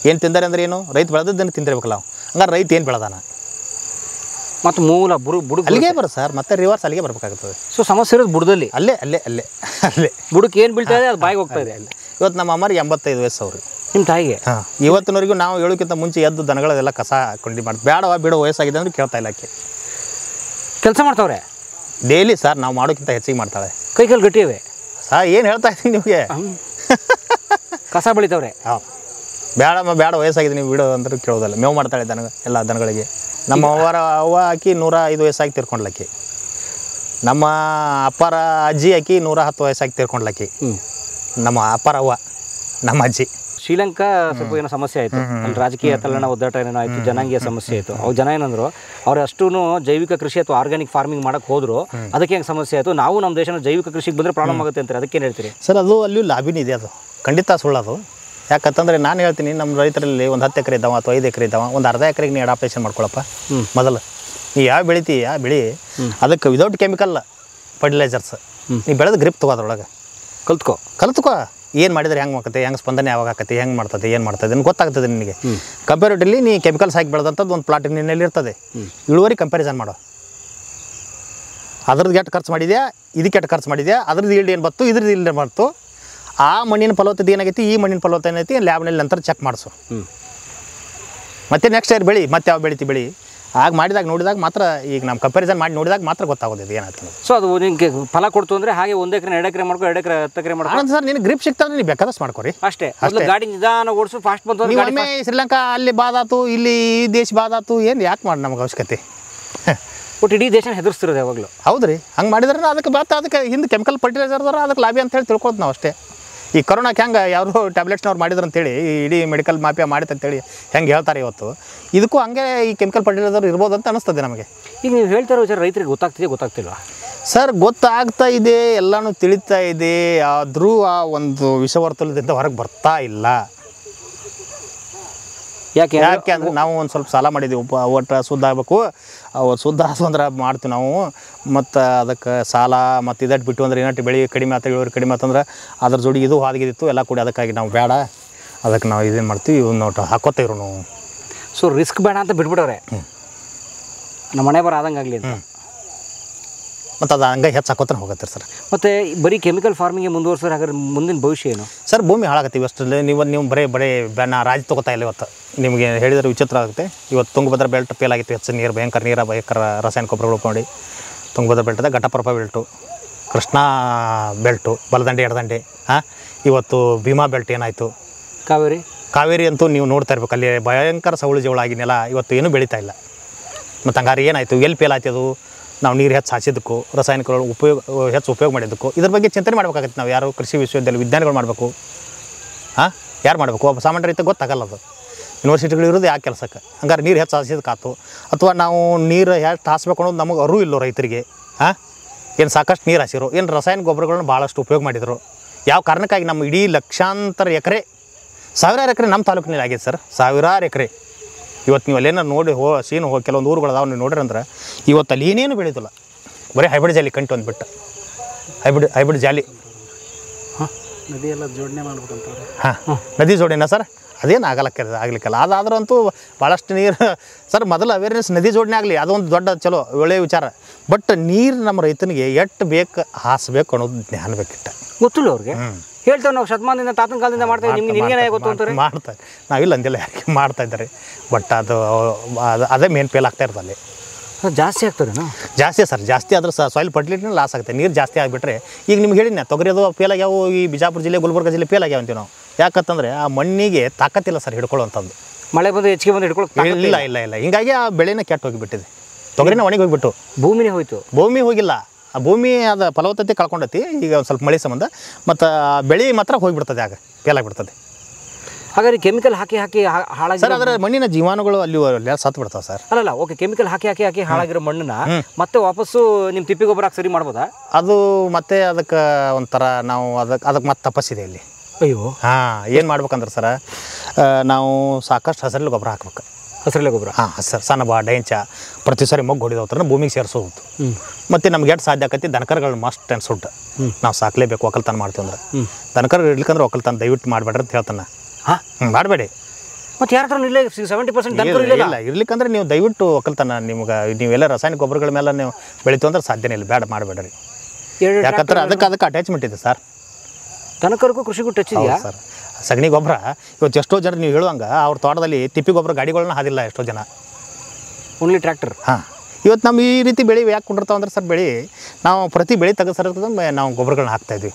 ಏನು ತಿಂದಾರೆ ಅಂದರೆ ಏನು? ರೈತ ಬೆಳೆದದ್ದನ್ನು ತಿಂದಿರ್ಬೇಕಲ್ಲ ಅವ್ನು. ಹಂಗಾರೆ ರೈತ ಏನು ಬೆಳೆದಾನ? ಮತ್ತು ಮೂಲ ಬುಡ ಅಲ್ಲಿಗೆ ಬರೋ ಸರ್, ಮತ್ತೆ ರಿವರ್ಸ್ ಅಲ್ಲಿಗೆ ಬರ್ಬೇಕಾಗ್ತದೆ. ಸೊ ಸಮಸ್ಯೆ ಇರೋದು ಬುಡದಲ್ಲಿ, ಅಲ್ಲೇ ಬುಡಕ್ಕೆ ಏನು ಬೀಳ್ತಾ ಇದೆ ಅದು ಬಾಯಿಗೆ ಹೋಗ್ತಾ ಇದೆ. ಇವತ್ತು ನಮ್ಮ ಅಮ್ಮರಿಗೆ 85 ವಯಸ್ಸು ಅವ್ರಿಗೆ. ನಿಮ್ಮ ತಾಯಿಗೆ? ಹಾಂ, ಇವತ್ತಿನವರೆಗೂ ನಾವು ಹೇಳೋಕ್ಕಿಂತ ಮುಂಚೆ ಎದ್ದು ದನಗಳೆಲ್ಲ ಕಸ ಕೊಂಡಿ ಮಾಡಿ ಬೇಡವಾ ಬಿಡೋ ವಯಸ್ಸಾಗಿದೆ ಅಂದ್ರೆ ಕೇಳ್ತಾ ಇಲ್ಲ. ಆಕೆ ಕೆಲಸ ಮಾಡ್ತಾವ್ರೆ ಡೈಲಿ ಸರ್, ನಾವು ಮಾಡೋಕ್ಕಿಂತ ಹೆಚ್ಚಿಗೆ ಮಾಡ್ತಾಳೆ. ಕೈಕಾಲು ಗಟ್ಟಿವೆ ಸರ್, ಏನು ಹೇಳ್ತಾ ಇದ್ದೀನಿ ನಿಮಗೆ? ಕಸ ಬೆಳಿತಾವ್ರೆ. ಹಾಂ, ಬೇಡ ವಯಸ್ಸಾಗಿದೆ ನೀವು ಬಿಡೋ ಅಂದ್ರೆ ಕೇಳೋದಲ್ಲ. ಮೇವು ಮಾಡ್ತಾಳೆ ಎಲ್ಲ ದನಗಳಿಗೆ. ನಮ್ಮ ಅವ್ವ ಆಕಿ 105 ವಯಸ್ಸಾಗಿ ತೀರ್ಕೊಂಡ್ಲಕ್ಕಿ. ನಮ್ಮ ಅಪ್ಪರ ಅಜ್ಜಿ ಆಕಿ 110 ವಯಸ್ಸಾಗಿ ತೀರ್ಕೊಂಡ್ಲಕ್ಕಿ. ನಮ್ಮ ಅಪ್ಪರ ಅವ್ವ, ನಮ್ಮ ಅಜ್ಜಿ. ಶ್ರೀಲಂಕಾ ಸ್ವಲ್ಪ ಏನೋ ಸಮಸ್ಯೆ ಆಯಿತು, ಅಲ್ಲಿ ರಾಜಕೀಯ ತಲ್ಲಣ ಒದ್ದಾಟ ಏನೋ ಆಯಿತು, ಜನಾಂಗೀಯ ಸಮಸ್ಯೆ ಆಯಿತು. ಅವ್ರು ಜನ ಏನಂದ್ರು, ಅವ್ರು ಅಷ್ಟೂ ಜೈವಿಕ ಕೃಷಿ ಅಥವಾ ಆರ್ಗ್ಯಾನಿಕ್ ಫಾರ್ಮಿಂಗ್ ಮಾಡೋಕ್ಕೆ ಹೋದ್ರು, ಅದಕ್ಕೆ ಹೆಂಗೆ ಸಮಸ್ಯೆ ಆಯಿತು, ನಾವು ನಮ್ಮ ದೇಶನ ಜೈವಿಕ ಕೃಷಿಗೆ ಬಂದರೆ ಪ್ರಾಬ್ಲಮ್ ಆಗುತ್ತೆ ಅಂತಾರೆ. ಅದಕ್ಕೇನು ಹೇಳ್ತೀರಿ ಸರ್? ಅದು ಅಲ್ಲಿ ಲಾಭಿನೇ ಇದೆ, ಅದು ಖಂಡಿತ ಸುಳ್ಳದು. ಯಾಕಂತಂದರೆ ನಾನು ಹೇಳ್ತೀನಿ, ನಮ್ಮ ರೈತರಲ್ಲಿ ಒಂದು 10 ಎಕರೆ ಇದ್ದಾವ ಅಥವಾ 5 ಎಕರೆ ಇದ್ದಾವ, ಒಂದು ಅರ್ಧ ಎಕರೆಗೆ ನೀ ಅಡಾಪ್ಟೇಷನ್ ಮಾಡ್ಕೊಳಪ್ಪ. ಮೊದಲು ನೀ ಯಾವ ಬೆಳಿ ಅದಕ್ಕೆ ವಿದೌಟ್ ಕೆಮಿಕಲ್ ಫರ್ಟಿಲೈಸರ್ಸ್ ನೀ ಬೆಳೆದು ಗ್ರಿಪ್ ತೊಗೋ ಅದ್ರೊಳಗೆ. ಕಲ್ತ್ಕೋ ಏನು ಮಾಡಿದ್ರೆ ಹೆಂಗೆ ಮಾಡ್ಕತ್ತೆ, ಹೆಂಗೆ ಸ್ಪಂದನೆ ಯಾವಾಗ ಆಕತ್ತೆ, ಹೆಂಗೆ ಮಾಡ್ತದೆ, ಏನು ಮಾಡ್ತದೆ ಅಂತ ಗೊತ್ತಾಗ್ತದೆ ನಿನಗೆ. ಕಂಪ್ಯಾರಿಟಿವ್ಲಿ ನೀ ಕೆಮಿಕಲ್ಸ್ ಹಾಕಿ ಬೆಳೆದಂಥದ್ದು ಒಂದು ಪ್ಲಾಟ್ ನಿನ್ನಲ್ಲಿ ಇರ್ತದೆ, ಇಳುವರಿ ಕಂಪ್ಯಾರಿಸನ್ ಮಾಡೋ. ಅದ್ರದ್ದು ಎಷ್ಟು ಖರ್ಚು ಮಾಡಿದ್ಯಾ, ಇದಕ್ಕೆ ಎಷ್ಟು ಖರ್ಚು ಮಾಡಿದ್ಯಾ, ಅದ್ರದ್ದು ಈಲ್ಡ್ ಏನು ಬಂತು, ಇದ್ರದ್ದು ಈಲ್ಡ್ ಏನು ಬಂತು, ಆ ಮಣ್ಣಿನ ಫಲವತ್ತತೆ ಏನಾಗೈತಿ, ಈ ಮಣ್ಣಿನ ಫಲವತ್ತತೆ ಏನೈತಿ ಲ್ಯಾಬ್ನಲ್ಲಿ ನಂತರ ಚೆಕ್ ಮಾಡಿಸು. ಮತ್ತು ನೆಕ್ಸ್ಟ್ ಇಯರ್ ಬೆಳಿ, ಮತ್ತೆ ಯಾವ ಬೆಳಿ ಆಗ ಮಾಡಿದಾಗ ನೋಡಿದಾಗ ಮಾತ್ರ, ಈಗ ನಮ್ಮ ಕಂಪ್ಯಾರಿಸನ್ ಮಾಡಿ ನೋಡಿದಾಗ ಮಾತ್ರ ಗೊತ್ತಾಗೋದು ಇದು ಏನಾಗ್ತದೆ. ಸೊ ಅದು ನಿಮಗೆ ಫಲ ಕೊಡ್ತು ಅಂದರೆ ಹಾಗೆ 1 ಎಕರೆ 2 ಎಕರೆ ಮಾಡ್ಕೊ, 2 ಎಕರೆ 10 ಎಕರೆ ಮಾಡ್ಕೊ. ಸರ್ ನಿನಗೆ ಗ್ರಿಪ್ ಸಿಗ್ತದೆ, ನೀವು ಬೇಕಾದಷ್ಟು ಮಾಡ್ಕೊರಿ ಅಷ್ಟೇ. ಗಾಡಿ ನಿಧಾನ ಓಡಿಸು, ಫಾಸ್ಟ್ ಬಂತು. ನೀವು ಒಮ್ಮೆ ಶ್ರೀಲಂಕಾ ಅಲ್ಲಿ ಬಾದಾತು, ಇಲ್ಲಿ ಈ ದೇಶ ಬಾದಾತು, ಏನು ಯಾಕೆ ಮಾಡಿ ನಮ್ಗೆ ಅವಶ್ಯಕತೆ. ಒಟ್ಟು ಇಡೀ ದೇಶ ಹೆದರ್ಸ್ತಿರೋದು ಯಾವಾಗಲೂ. ಹೌದು ರೀ, ಹಂಗೆ ಮಾಡಿದ್ರೆ ಅದಕ್ಕೆ ಹಿಂದೆ ಕೆಮಿಕಲ್ ಫರ್ಟಿಲೈಸರ್ದವ್ರು ಅದಕ್ಕೆ ಲಾಭಿ ಅಂತ ಹೇಳಿ ತಿಳ್ಕೊಳ್ದು ನಾವು ಅಷ್ಟೇ. ಈ ಕೊರೋನಾಕ್ಕೆ ಹೆಂಗೆ ಯಾರು ಟ್ಯಾಬ್ಲೆಟ್ಸ್ನವ್ರು ಮಾಡಿದ್ರು ಅಂತೇಳಿ, ಇಡೀ ಮೆಡಿಕಲ್ ಮಾಫಿಯಾ ಮಾಡಿತ್ತು ಅಂತೇಳಿ ಹೆಂಗೆ ಹೇಳ್ತಾರೆ ಇವತ್ತು, ಇದಕ್ಕೂ ಹಂಗೆ ಈ ಕೆಮಿಕಲ್ ಫರ್ಟಿಲೈಸರ್ ಇರ್ಬೋದು ಅಂತ ಅನಿಸ್ತದೆ ನಮಗೆ. ಈಗ ನೀವು ಹೇಳ್ತಾರೋ ವಿಚಾರ ರೈತರಿಗೆ ಗೊತ್ತಾಗ್ತಿಲ್ವಾ ಸರ್? ಗೊತ್ತಾಗ್ತಾ ಇದೆ, ಎಲ್ಲನೂ ತಿಳಿತಾ ಇದೆ, ಆದರೂ ಆ ಒಂದು ವಿಷವರ್ತುಲದಿಂದ ಹೊರಗೆ ಬರ್ತಾ ಇಲ್ಲ. ಯಾಕೆ ಅಂದರೆ ನಾವು ಒಂದು ಸ್ವಲ್ಪ ಸಾಲ ಮಾಡಿದ್ದೀವಿ, ಒಟ್ಟು ಶುದ್ಧ ಆಗಬೇಕು, ಶುದ್ಧ ಆಸು ಅಂದ್ರೆ ಮಾಡ್ತೀವಿ ನಾವು. ಮತ್ತು ಅದಕ್ಕೆ ಸಾಲ ಮತ್ತು ಇದಟ್ಟು ಬಿಟ್ಟು ಅಂದ್ರೆ ಏನಟ್ಟು ಬೆಳೆ ಕಡಿಮೆ ಆತ, ಇಳುವರಿ ಕಡಿಮೆ ಆತಂದ್ರೆ ಅದ್ರ ಜೋಡಿ ಇದು ಹಾದಿಗಿತ್ತು ಎಲ್ಲ ಕೂಡಿ, ಅದಕ್ಕಾಗಿ ನಾವು ಬೇಡ, ಅದಕ್ಕೆ ನಾವು ಇದೇನು ಮಾಡ್ತೀವಿ, ಇವ್ನು ನೋಟು ಹಾಕೋತೇವ್ರು ನಾವು. ಸೊ ರಿಸ್ಕ್ ಬೇಡ ಅಂತ ಬಿಟ್ಬಿಡವ್ರೆ, ನಮ್ಮ ಮನೆ ಬರ ಆದಂಗೆ ಆಗಲಿ ಅಂತ. ಮತ್ತು ಅದು ಹಂಗೆ ಹೆಚ್ಚು ಹಾಕೋತಾನೆ ಹೋಗುತ್ತೆ ಸರ್. ಮತ್ತು ಬರೀ ಕೆಮಿಕಲ್ ಫಾರ್ಮಿಂಗ್ಗೆ ಮುಂದುವರ್ಸೋರು, ಹಾಗಾದ್ರೆ ಮುಂದಿನ ಭವಿಷ್ಯ ಏನು ಸರ್? ಭೂಮಿ ಹಾಳಾಗತ್ತೀವಿ ಅಷ್ಟರಲ್ಲಿ. ನೀವು ಬರೀ ರಾಜಿ ತೊಗೋತಾ ಇಲ್ಲ ಇವತ್ತು. ನಿಮಗೆ ಹೇಳಿದರೆ ವಿಚಿತ್ರ ಆಗುತ್ತೆ. ಇವತ್ತು ತುಂಗಭದ್ರಾ ಬೆಲ್ಟ್ ಫೇಲ್ ಆಗಿತ್ತು, ಹೆಚ್ಚು ನೀರು ಭಯಂಕರ ರಾಸಾಯನಿಕ ಗೊಬ್ಬರಗಳು ಉಳ್ಕೊಂಡು. ತುಂಗಭದ್ರಾ ಬೆಲ್ಟದ ಘಟಪ್ರಭಾ ಬೆಲ್ಟು, ಕೃಷ್ಣಾ ಬೆಲ್ಟು, ಬಲದಂಡೆ ಎಡದಂಡೆ. ಇವತ್ತು ಭೀಮಾ ಬೆಲ್ಟ್ ಏನಾಯಿತು, ಕಾವೇರಿ ಅಂತೂ ನೀವು ನೋಡ್ತಾ ಇರ್ಬೇಕು, ಅಲ್ಲಿ ಭಯಂಕರ ಸವಳು ಜವಳಾಗಿ ನೆಲ ಇವತ್ತು ಏನೂ ಬೆಳೀತಾ ಇಲ್ಲ. ಮತ್ತು ಹಂಗಾರೆ ಏನಾಯಿತು, ಎಲ್ಲಿ ಫೇಲ್ ಆಯ್ತು ಅದು? ನಾವು ನೀರು ಹೆಚ್ಚು ಹಾಸಿದ್ದಕ್ಕೂ, ರಾಸಾಯನಿಕಗಳು ಹೆಚ್ಚು ಉಪಯೋಗ ಮಾಡಿದ್ದಕ್ಕೂ. ಇದ್ರ ಬಗ್ಗೆ ಚಿಂತನೆ ಮಾಡಬೇಕಾಗತ್ತೆ ನಾವು. ಯಾರು ಕೃಷಿ ವಿಶ್ವವಿದ್ಯಾಲಯ ವಿಜ್ಞಾನಿಗಳು ಮಾಡಬೇಕು. ಯಾರು ಮಾಡಬೇಕು? ಒಬ್ಬ ಸಾಮಾನ್ಯ ರೈತ ಗೊತ್ತಾಗಲ್ಲ ಅದು. ಯೂನಿವರ್ಸಿಟಿಗಳು ಇರೋದು ಯಾಕೆ ಕೆಲಸಕ್ಕೆ? ಹಂಗಾರೆ ನೀರು ಹೆಚ್ಚು ಹಾಸಿದಕ್ಕಾತು, ಅಥವಾ ನಾವು ನೀರು ಹೆಚ್ಚು ಹಾಸ್ಬೇಕು ಅನ್ನೋದು ನಮಗೆ ಅರಿವು ಇಲ್ಲೋ ರೈತರಿಗೆ. ಏನು ಸಾಕಷ್ಟು ನೀರು ಹಾಸಿರೋ, ಏನು ರಾಸಾಯನಿಕ ಗೊಬ್ಬರಗಳನ್ನ ಭಾಳಷ್ಟು ಉಪಯೋಗ ಮಾಡಿದರು. ಯಾವ ಕಾರಣಕ್ಕಾಗಿ ನಮ್ಮ ಇಡೀ ಲಕ್ಷಾಂತರ ಎಕರೆ, ಸಾವಿರಾರು ಎಕರೆ ನಮ್ಮ ತಾಲೂಕಿನಲ್ಲಿ ಆಗಿದೆ ಸರ್, ಸಾವಿರಾರು ಎಕರೆ. ಇವತ್ತು ನೀವು ಅಲ್ಲೇನೋ ನೋಡಿ ಕೆಲವೊಂದು ಊರುಗಳು ಅದಾವೆ ನೀವು ನೋಡ್ರಿ ಅಂದ್ರೆ, ಇವತ್ತು ಅಲ್ಲಿ ಏನೇನು ಬೆಳೀತಿಲ್ಲ, ಬರೀ ಹೈಬ್ರಿಡ್ ಜಾಲಿ ಕಂಟು ಅಂದ್ಬಿಟ್ಟು. ಹೈಬ್ರಿಡ್ ಜಾಲಿ ನದಿಯೆಲ್ಲ ಜೋಡಣೆ ಮಾಡ್ಬೇಕಂತ. ನದಿ ಜೋಡಣೆನಾ ಸರ್? ಅದೇನು ಆಗ್ಲಿಕ್ಕಲ್ಲ. ಅದಾದ್ರೂ ಅಂತೂ ಭಾಳಷ್ಟು ನೀರು ಸರ್. ಮೊದಲು ಅವೇರ್ನೆಸ್ ನದಿ ಜೋಡಣೆ ಆಗಲಿ, ಅದೊಂದು ದೊಡ್ಡ ಚಲೋ ಒಳ್ಳೆಯ ವಿಚಾರ. ಬಟ್ ನೀರು ನಮ್ಮ ರೈತನಿಗೆ ಎಷ್ಟು ಬೇಕು ಹಾಸಬೇಕು ಅನ್ನೋದು ಜ್ಞಾನ ಬೇಕಿಟ್ಟ. ಗೊತ್ತಿಲ್ಲ ಅವ್ರಿಗೆ. ಹೇಳ್ತೇವೆ ನಾವು ಶತಮಾನದಿಂದ, ತಾತನ ಕಾಲದಿಂದ ಮಾಡ್ತಾ ಇದ್ದೀವಿ, ನಿಮಗೆ ಗೊತ್ತು ಅಂತಾರೆ. ಮಾಡ್ತಾರೆ, ನಾವಿಲ್ಲ ಅಂದಿಲ್ಲ, ಯಾರಿಗೆ ಮಾಡ್ತಾ ಇದ್ದಾರೆ. ಬಟ್ ಅದೇ ಮೇನ್ ಫೇಲ್ ಆಗ್ತಾ ಇರ್ತದೆ. ಜಾಸ್ತಿ ಆಗ್ತಾರೆ ಜಾಸ್ತಿ ಸರ್, ಜಾಸ್ತಿ ಆದ್ರೆ ಸಾಯಿಲ್ ಫರ್ಟಿಲಿಟಿನ ಲಾಸ್ ಆಗುತ್ತೆ. ನೀರು ಜಾಸ್ತಿ ಆಗಿಬಿಟ್ರೆ, ಈಗ ನಿಮ್ಗೆ ಹೇಳಿದ್ನ ತೊಗರಿ ಅದು ಫೇಲ್ ಆಗ್ಯಾವು. ಈ ಬಿಜಾಪುರ ಜಿಲ್ಲೆ, ಗುಲ್ಬರ್ಗ ಜಿಲ್ಲೆ ಫೇಲ್ ಆಗ್ಯಾವ ಅಂತೀವಿ ನಾವು. ಯಾಕಂತಂದರೆ ಆ ಮಣ್ಣಿಗೆ ತಾಕತ್ತಿಲ್ಲ ಸರ್ ಹಿಡ್ಕೊಳ್ಳೋವಂಥದ್ದು. ಮಳೆ ಬಂದು ಹೆಚ್ಚಿಗೆ ಬಂದು ಹಿಡ್ಕೊಳ್ಳೋ ಇಲ್ಲ. ಹಿಂಗಾಗಿ ಆ ಬೆಳೆನ ಕೆಟ್ಟು ಹೋಗಿಬಿಟ್ಟಿದೆ. ತೊಗರಿನ ಒಣಗಿ ಹೋಗಿಬಿಟ್ಟು ಭೂಮಿನೇ ಹೋಯ್ತು. ಭೂಮಿ ಹೋಗಿಲ್ಲ, ಆ ಭೂಮಿ ಅದು ಫಲವತ್ತತೆ ಕಳ್ಕೊಂಡೈತಿ. ಈಗ ಒಂದು ಸ್ವಲ್ಪ ಮಳೆ ಸಂಬಂಧ ಮತ್ತು ಬೆಳೆ ಮಾತ್ರ ಹೋಗಿಬಿಡ್ತದೆ, ಆಗ ಫೇಲ್ ಆಗಿಬಿಡ್ತದೆ. ಹಾಗಾದ್ರೆ ಕೆಮಿಕಲ್ ಹಾಕಿ ಹಾಳಾಗಿ ಸರ್, ಅದರ ಮಣ್ಣಿನ ಜೀವಾಣುಗಳು ಅಲ್ಲಿ ಸತ್ತು ಬಿಡ್ತಾವೆ ಸರ್. ಅಲ್ಲ, ಓಕೆ, ಕೆಮಿಕಲ್ ಹಾಕಿ ಹಾಳಾಗಿರೋ ಮಣ್ಣನ್ನ ಮತ್ತೆ ವಾಪಸ್ಸು ನಿಮ್ಮ ತಿಪ್ಪಿ ಗೊಬ್ಬರ ಸರಿ ಮಾಡ್ಬೋದಾ? ಅದು ಮತ್ತೆ ಅದಕ್ಕೆ ಒಂಥರ ನಾವು ಅದಕ್ಕೆ ಮತ್ತೆ ತಪಸ್ಸಿದೆ ಇಲ್ಲಿ. ಅಯ್ಯೋ, ಏನು ಮಾಡ್ಬೇಕಂದ್ರೆ ಸರ, ನಾವು ಸಾಕಷ್ಟು ಹಸಿರಲ್ಲಿ ಗೊಬ್ಬರ ಹಾಕ್ಬೇಕು. ಹಸಿರಲೆ ಗೊಬ್ಬರ ಸರ್, ಸಣ್ಣ ಡೈಂಚ ಪ್ರತಿ ಸಾರಿ ಮೊಗ್ಗು ಹೊಡಿದವ್ರ ಭೂಮಿಗೆ ಸೇರಿಸೋದು. ಮತ್ತು ನಮ್ಗೆ ಎಷ್ಟು ಸಾಧ್ಯ ಆಕತಿ ದನಕರುಗಳು ಮಸ್ಟ್ ಆ್ಯಂಡ್ ಸುಡ್ ನಾವು ಸಾಕಲೇಬೇಕು. ಒಕ್ಕಲ್ತನ ಮಾಡ್ತೀವಿ ಅಂದ್ರೆ ದನಕರು ಇಡ್ಲಿಕ್ಕಂದ್ರೆ ಒಕ್ಕಲ್ತನ ದಯವಿಟ್ಟು ಮಾಡಬೇಡ್ರಿ ಅಂತ ಹೇಳ್ತಾನೆ. ಮಾಡಬೇಡಿ. ಮತ್ತು ಯಾರ ಹತ್ರ 70% ಇಲ್ಲ ಇರ್ಲಿಕ್ಕಂದ್ರೆ ನೀವು ದಯವಿಟ್ಟು ಒಕ್ಕಲ್ತನ, ನೀವೆಲ್ಲ ರಾಸಾಯನಿಕ ಗೊಬ್ಬರಗಳ ಮೇಲೆ ನೀವು ಬೆಳಿತು ಅಂದ್ರೆ ಸಾಧ್ಯನೇ ಇಲ್ಲ. ಬೇಡ, ಮಾಡಬೇಡ್ರಿ. ಯಾಕಂದ್ರೆ ಅದಕ್ಕೆ ಅಟ್ಯಾಚ್ಮೆಂಟ್ ಇದೆ ಸರ್. ದನಕರಿಗೂ ಕೃಷಿಗೂ ಟಚ್ ಇದೆಯಾ ಸರ್? ಸಗಣಿ ಗೊಬ್ಬರ ಇವತ್ತು ಎಷ್ಟೋ ಜನ ನೀವು ಹೇಳುವಂಗೆ ಅವ್ರ ತೋಟದಲ್ಲಿ ತಿಪ್ಪಿ ಗೊಬ್ಬರ ಗಾಡಿಗಳನ್ನ ಹಾದಿಲ್ಲ ಎಷ್ಟೋ ಜನ, ಓನ್ಲಿ ಟ್ರ್ಯಾಕ್ಟರ್. ಇವತ್ತು ನಮ್ಮ ಈ ರೀತಿ ಬೆಳೆ ಯಾಕೆ ಕೊಂಡಿರ್ತಾವೆ ಅಂದ್ರೆ ಸರ್, ನಾವು ಪ್ರತಿ ಬೆಳೆ ತೆಗೆಸೋದ್ರಿಂದ ನಾವು ಗೊಬ್ಬರಗಳನ್ನ ಹಾಕ್ತಾಯಿದ್ವಿ.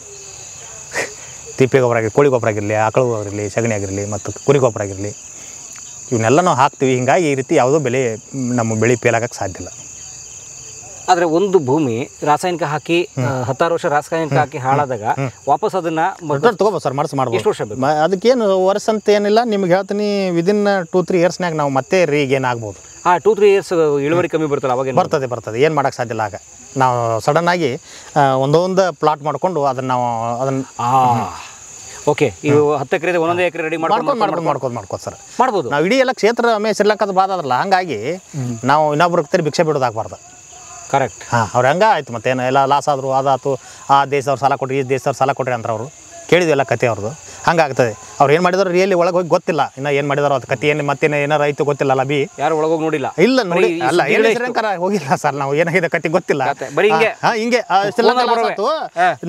ತಿಪ್ಪೆ ಗೊಬ್ಬರ ಆಗಿರಲಿ, ಕೋಳಿ ಗೊಬ್ಬರ ಆಗಿರಲಿ, ಆಕಳು ಗೊಬ್ಬರ ಆಗಿರಲಿ, ಸಗಣಿ ಆಗಿರಲಿ ಮತ್ತು ಕುರಿ ಗೊಬ್ಬರ ಆಗಿರಲಿ, ಇವನ್ನೆಲ್ಲ ನಾವು ಹಾಕ್ತೀವಿ. ಹೀಗಾಗಿ ಈ ರೀತಿ ಯಾವುದೋ ನಮ್ಮ ಬೆಳೆ ಫೇಲ್ ಆಗೋಕ್ಕೆ ಸಾಧ್ಯ ಇಲ್ಲ. ಆದರೆ ಒಂದು ಭೂಮಿ ರಾಸಾಯನಿಕ ಹಾಕಿ 16 ವರ್ಷ ರಾಸಾಯನಿಕ ಹಾಕಿ ಹಾಳಾದಾಗ ವಾಪಸ್ ಅದನ್ನು ತೊಗೋಬೋದು ಸರ್, ಮಾಡ್ಬೋದು. ಎಷ್ಟು ವರ್ಷ ಬೇಕು? ಅದಕ್ಕೇನು ವರ್ಷ ಅಂತ ಏನಿಲ್ಲ. ನಿಮ್ಗೆ ಹೇಳ್ತೀನಿ, ವಿದಿನ್ 2-3 ಇಯರ್ಸ್ನಾಗ ನಾವು ಮತ್ತೆ ರೀಗೇನ್ ಆಗ್ಬೋದು. 2-3 ಇಯರ್ಸ್ ಇಳುವರಿ ಕಮ್ಮಿ ಬರ್ತಲ್ಲ, ಅವಾಗ ಬರ್ತದೆ. ಏನು ಮಾಡೋಕ್ಕೆ ಸಾಧ್ಯ ಇಲ್ಲ. ಆಗ ನಾವು ಸಡನ್ನಾಗಿ ಒಂದೊಂದು ಪ್ಲಾಟ್ ಮಾಡಿಕೊಂಡು ಅದನ್ನು ಓಕೆ, ಇವು 10 ಎಕರೆ 11 ಎಕರೆ ರೆಡಿ ಮಾಡ್ಕೋದು ಸರ್, ಮಾಡ್ಬೋದು. ನಾವು ಇಡೀ ಎಲ್ಲ ಕ್ಷೇತ್ರ ಶ್ರೀಲಂಕಾದ ಬಾದ ಅದಲ್ಲ. ಹಂಗಾಗಿ ನಾವು ಇನ್ನೊಬ್ರಿಗೆ ಭಿಕ್ಷೆ ಬಿಡೋದಾಗಬಾರ್ದು. ಕರೆಕ್ಟ್. ಹಾಂ ಅವ್ರು ಹಂಗೆ ಆಯ್ತು ಮತ್ತೇನು ಎಲ್ಲ ಲಾಸ್ ಆದರು ಅದಾಯ್ತು, ಆ ದೇಶದವ್ರು ಸಾಲ ಕೊಟ್ರಿ ಈ ದೇಶದವ್ರು ಸಾಲ ಕೊಟ್ರಿ ಅಂದ್ರೆ ಅವರು ಕೇಳಿದ್ವಲ್ಲ ಕತೆ ಅವ್ರದ್ದು ಹಂಗಾಗ್ತದೆ. ಅವ್ರು ಏನು ಮಾಡಿದಾರೆ ರಿಯಲಿ ಒಳಗೆ ಹೋಗಿ ಗೊತ್ತಿಲ್ಲ, ಇನ್ನು ಏನು ಮಾಡಿದಾರೋ ಅದು ಕತೆ ಏನು ಮತ್ತೇನು ಏನಾರು ಆಯ್ತು ಗೊತ್ತಿಲ್ಲ ಬಿ ಯಾರು ಒಳಗೋಗಿ ನೋಡಿಲ್ಲ. ಇಲ್ಲ ನೋಡಿ ಅಲ್ಲ ಏನು ಶ್ರೀಲಂಕಾರ ಹೋಗಿಲ್ಲ ಸರ್, ನಾವು ಏನಾಗಿದೆ ಕತೆ ಗೊತ್ತಿಲ್ಲ. ಬರೀ ಹಿಂಗೆ ಹಿಂಗೆ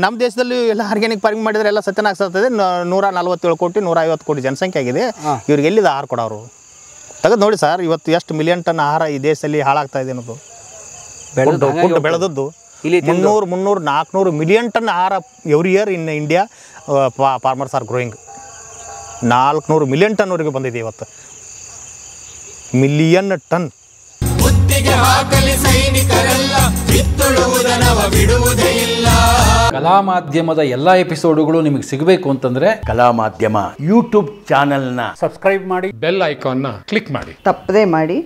ನಮ್ಮ ದೇಶದಲ್ಲಿ ಎಲ್ಲ ಆರ್ಗ್ಯಾನಿಕ್ ಫಾರ್ಮಿಂಗ್ ಮಾಡಿದ್ರೆ ಎಲ್ಲ ಸತ್ಯನಾಗ್ತದೆ. 147 ಕೋಟಿ 150 ಕೋಟಿ ಜನಸಂಖ್ಯೆ ಆಗಿದೆ. ಇವ್ರಿಗೆ ಎಲ್ಲಿದೆ ಆಹಾರ ಕೊಡೋರು? ತೆಗೆದು ನೋಡಿ ಸರ್, ಇವತ್ತು ಎಷ್ಟು ಮಿಲಿಯನ್ ಟನ್ ಆಹಾರ ಈ ದೇಶದಲ್ಲಿ ಹಾಳಾಗ್ತಾ ಇದೆ ಅನ್ನೋದು. ಫುಡ್ ಬೆಳೆದದ್ದು 300-400 ಮಿಲಿಯನ್ ಟನ್ ಆಹಾರ every year in India farmers are growing. 400 million ಟನ್ವರೆಗೆ ಬಂದಿದೆ ಇವತ್ತು, ಮಿಲಿಯನ್ ಟನ್. ಕಲಾ ಮಾಧ್ಯಮದ ಎಲ್ಲ ಎಪಿಸೋಡುಗಳು ನಿಮಗೆ ಸಿಗಬೇಕು ಅಂತಂದ್ರೆ ಕಲಾ ಮಾಧ್ಯಮ ಯೂಟ್ಯೂಬ್ ಚಾನೆಲ್ನ ಸಬ್ಸ್ಕ್ರೈಬ್ ಮಾಡಿ, ಬೆಲ್ ಐಕಾನ್ನ ಕ್ಲಿಕ್ ಮಾಡಿ. ತಪ್ಪದೇ ಮಾಡಿ.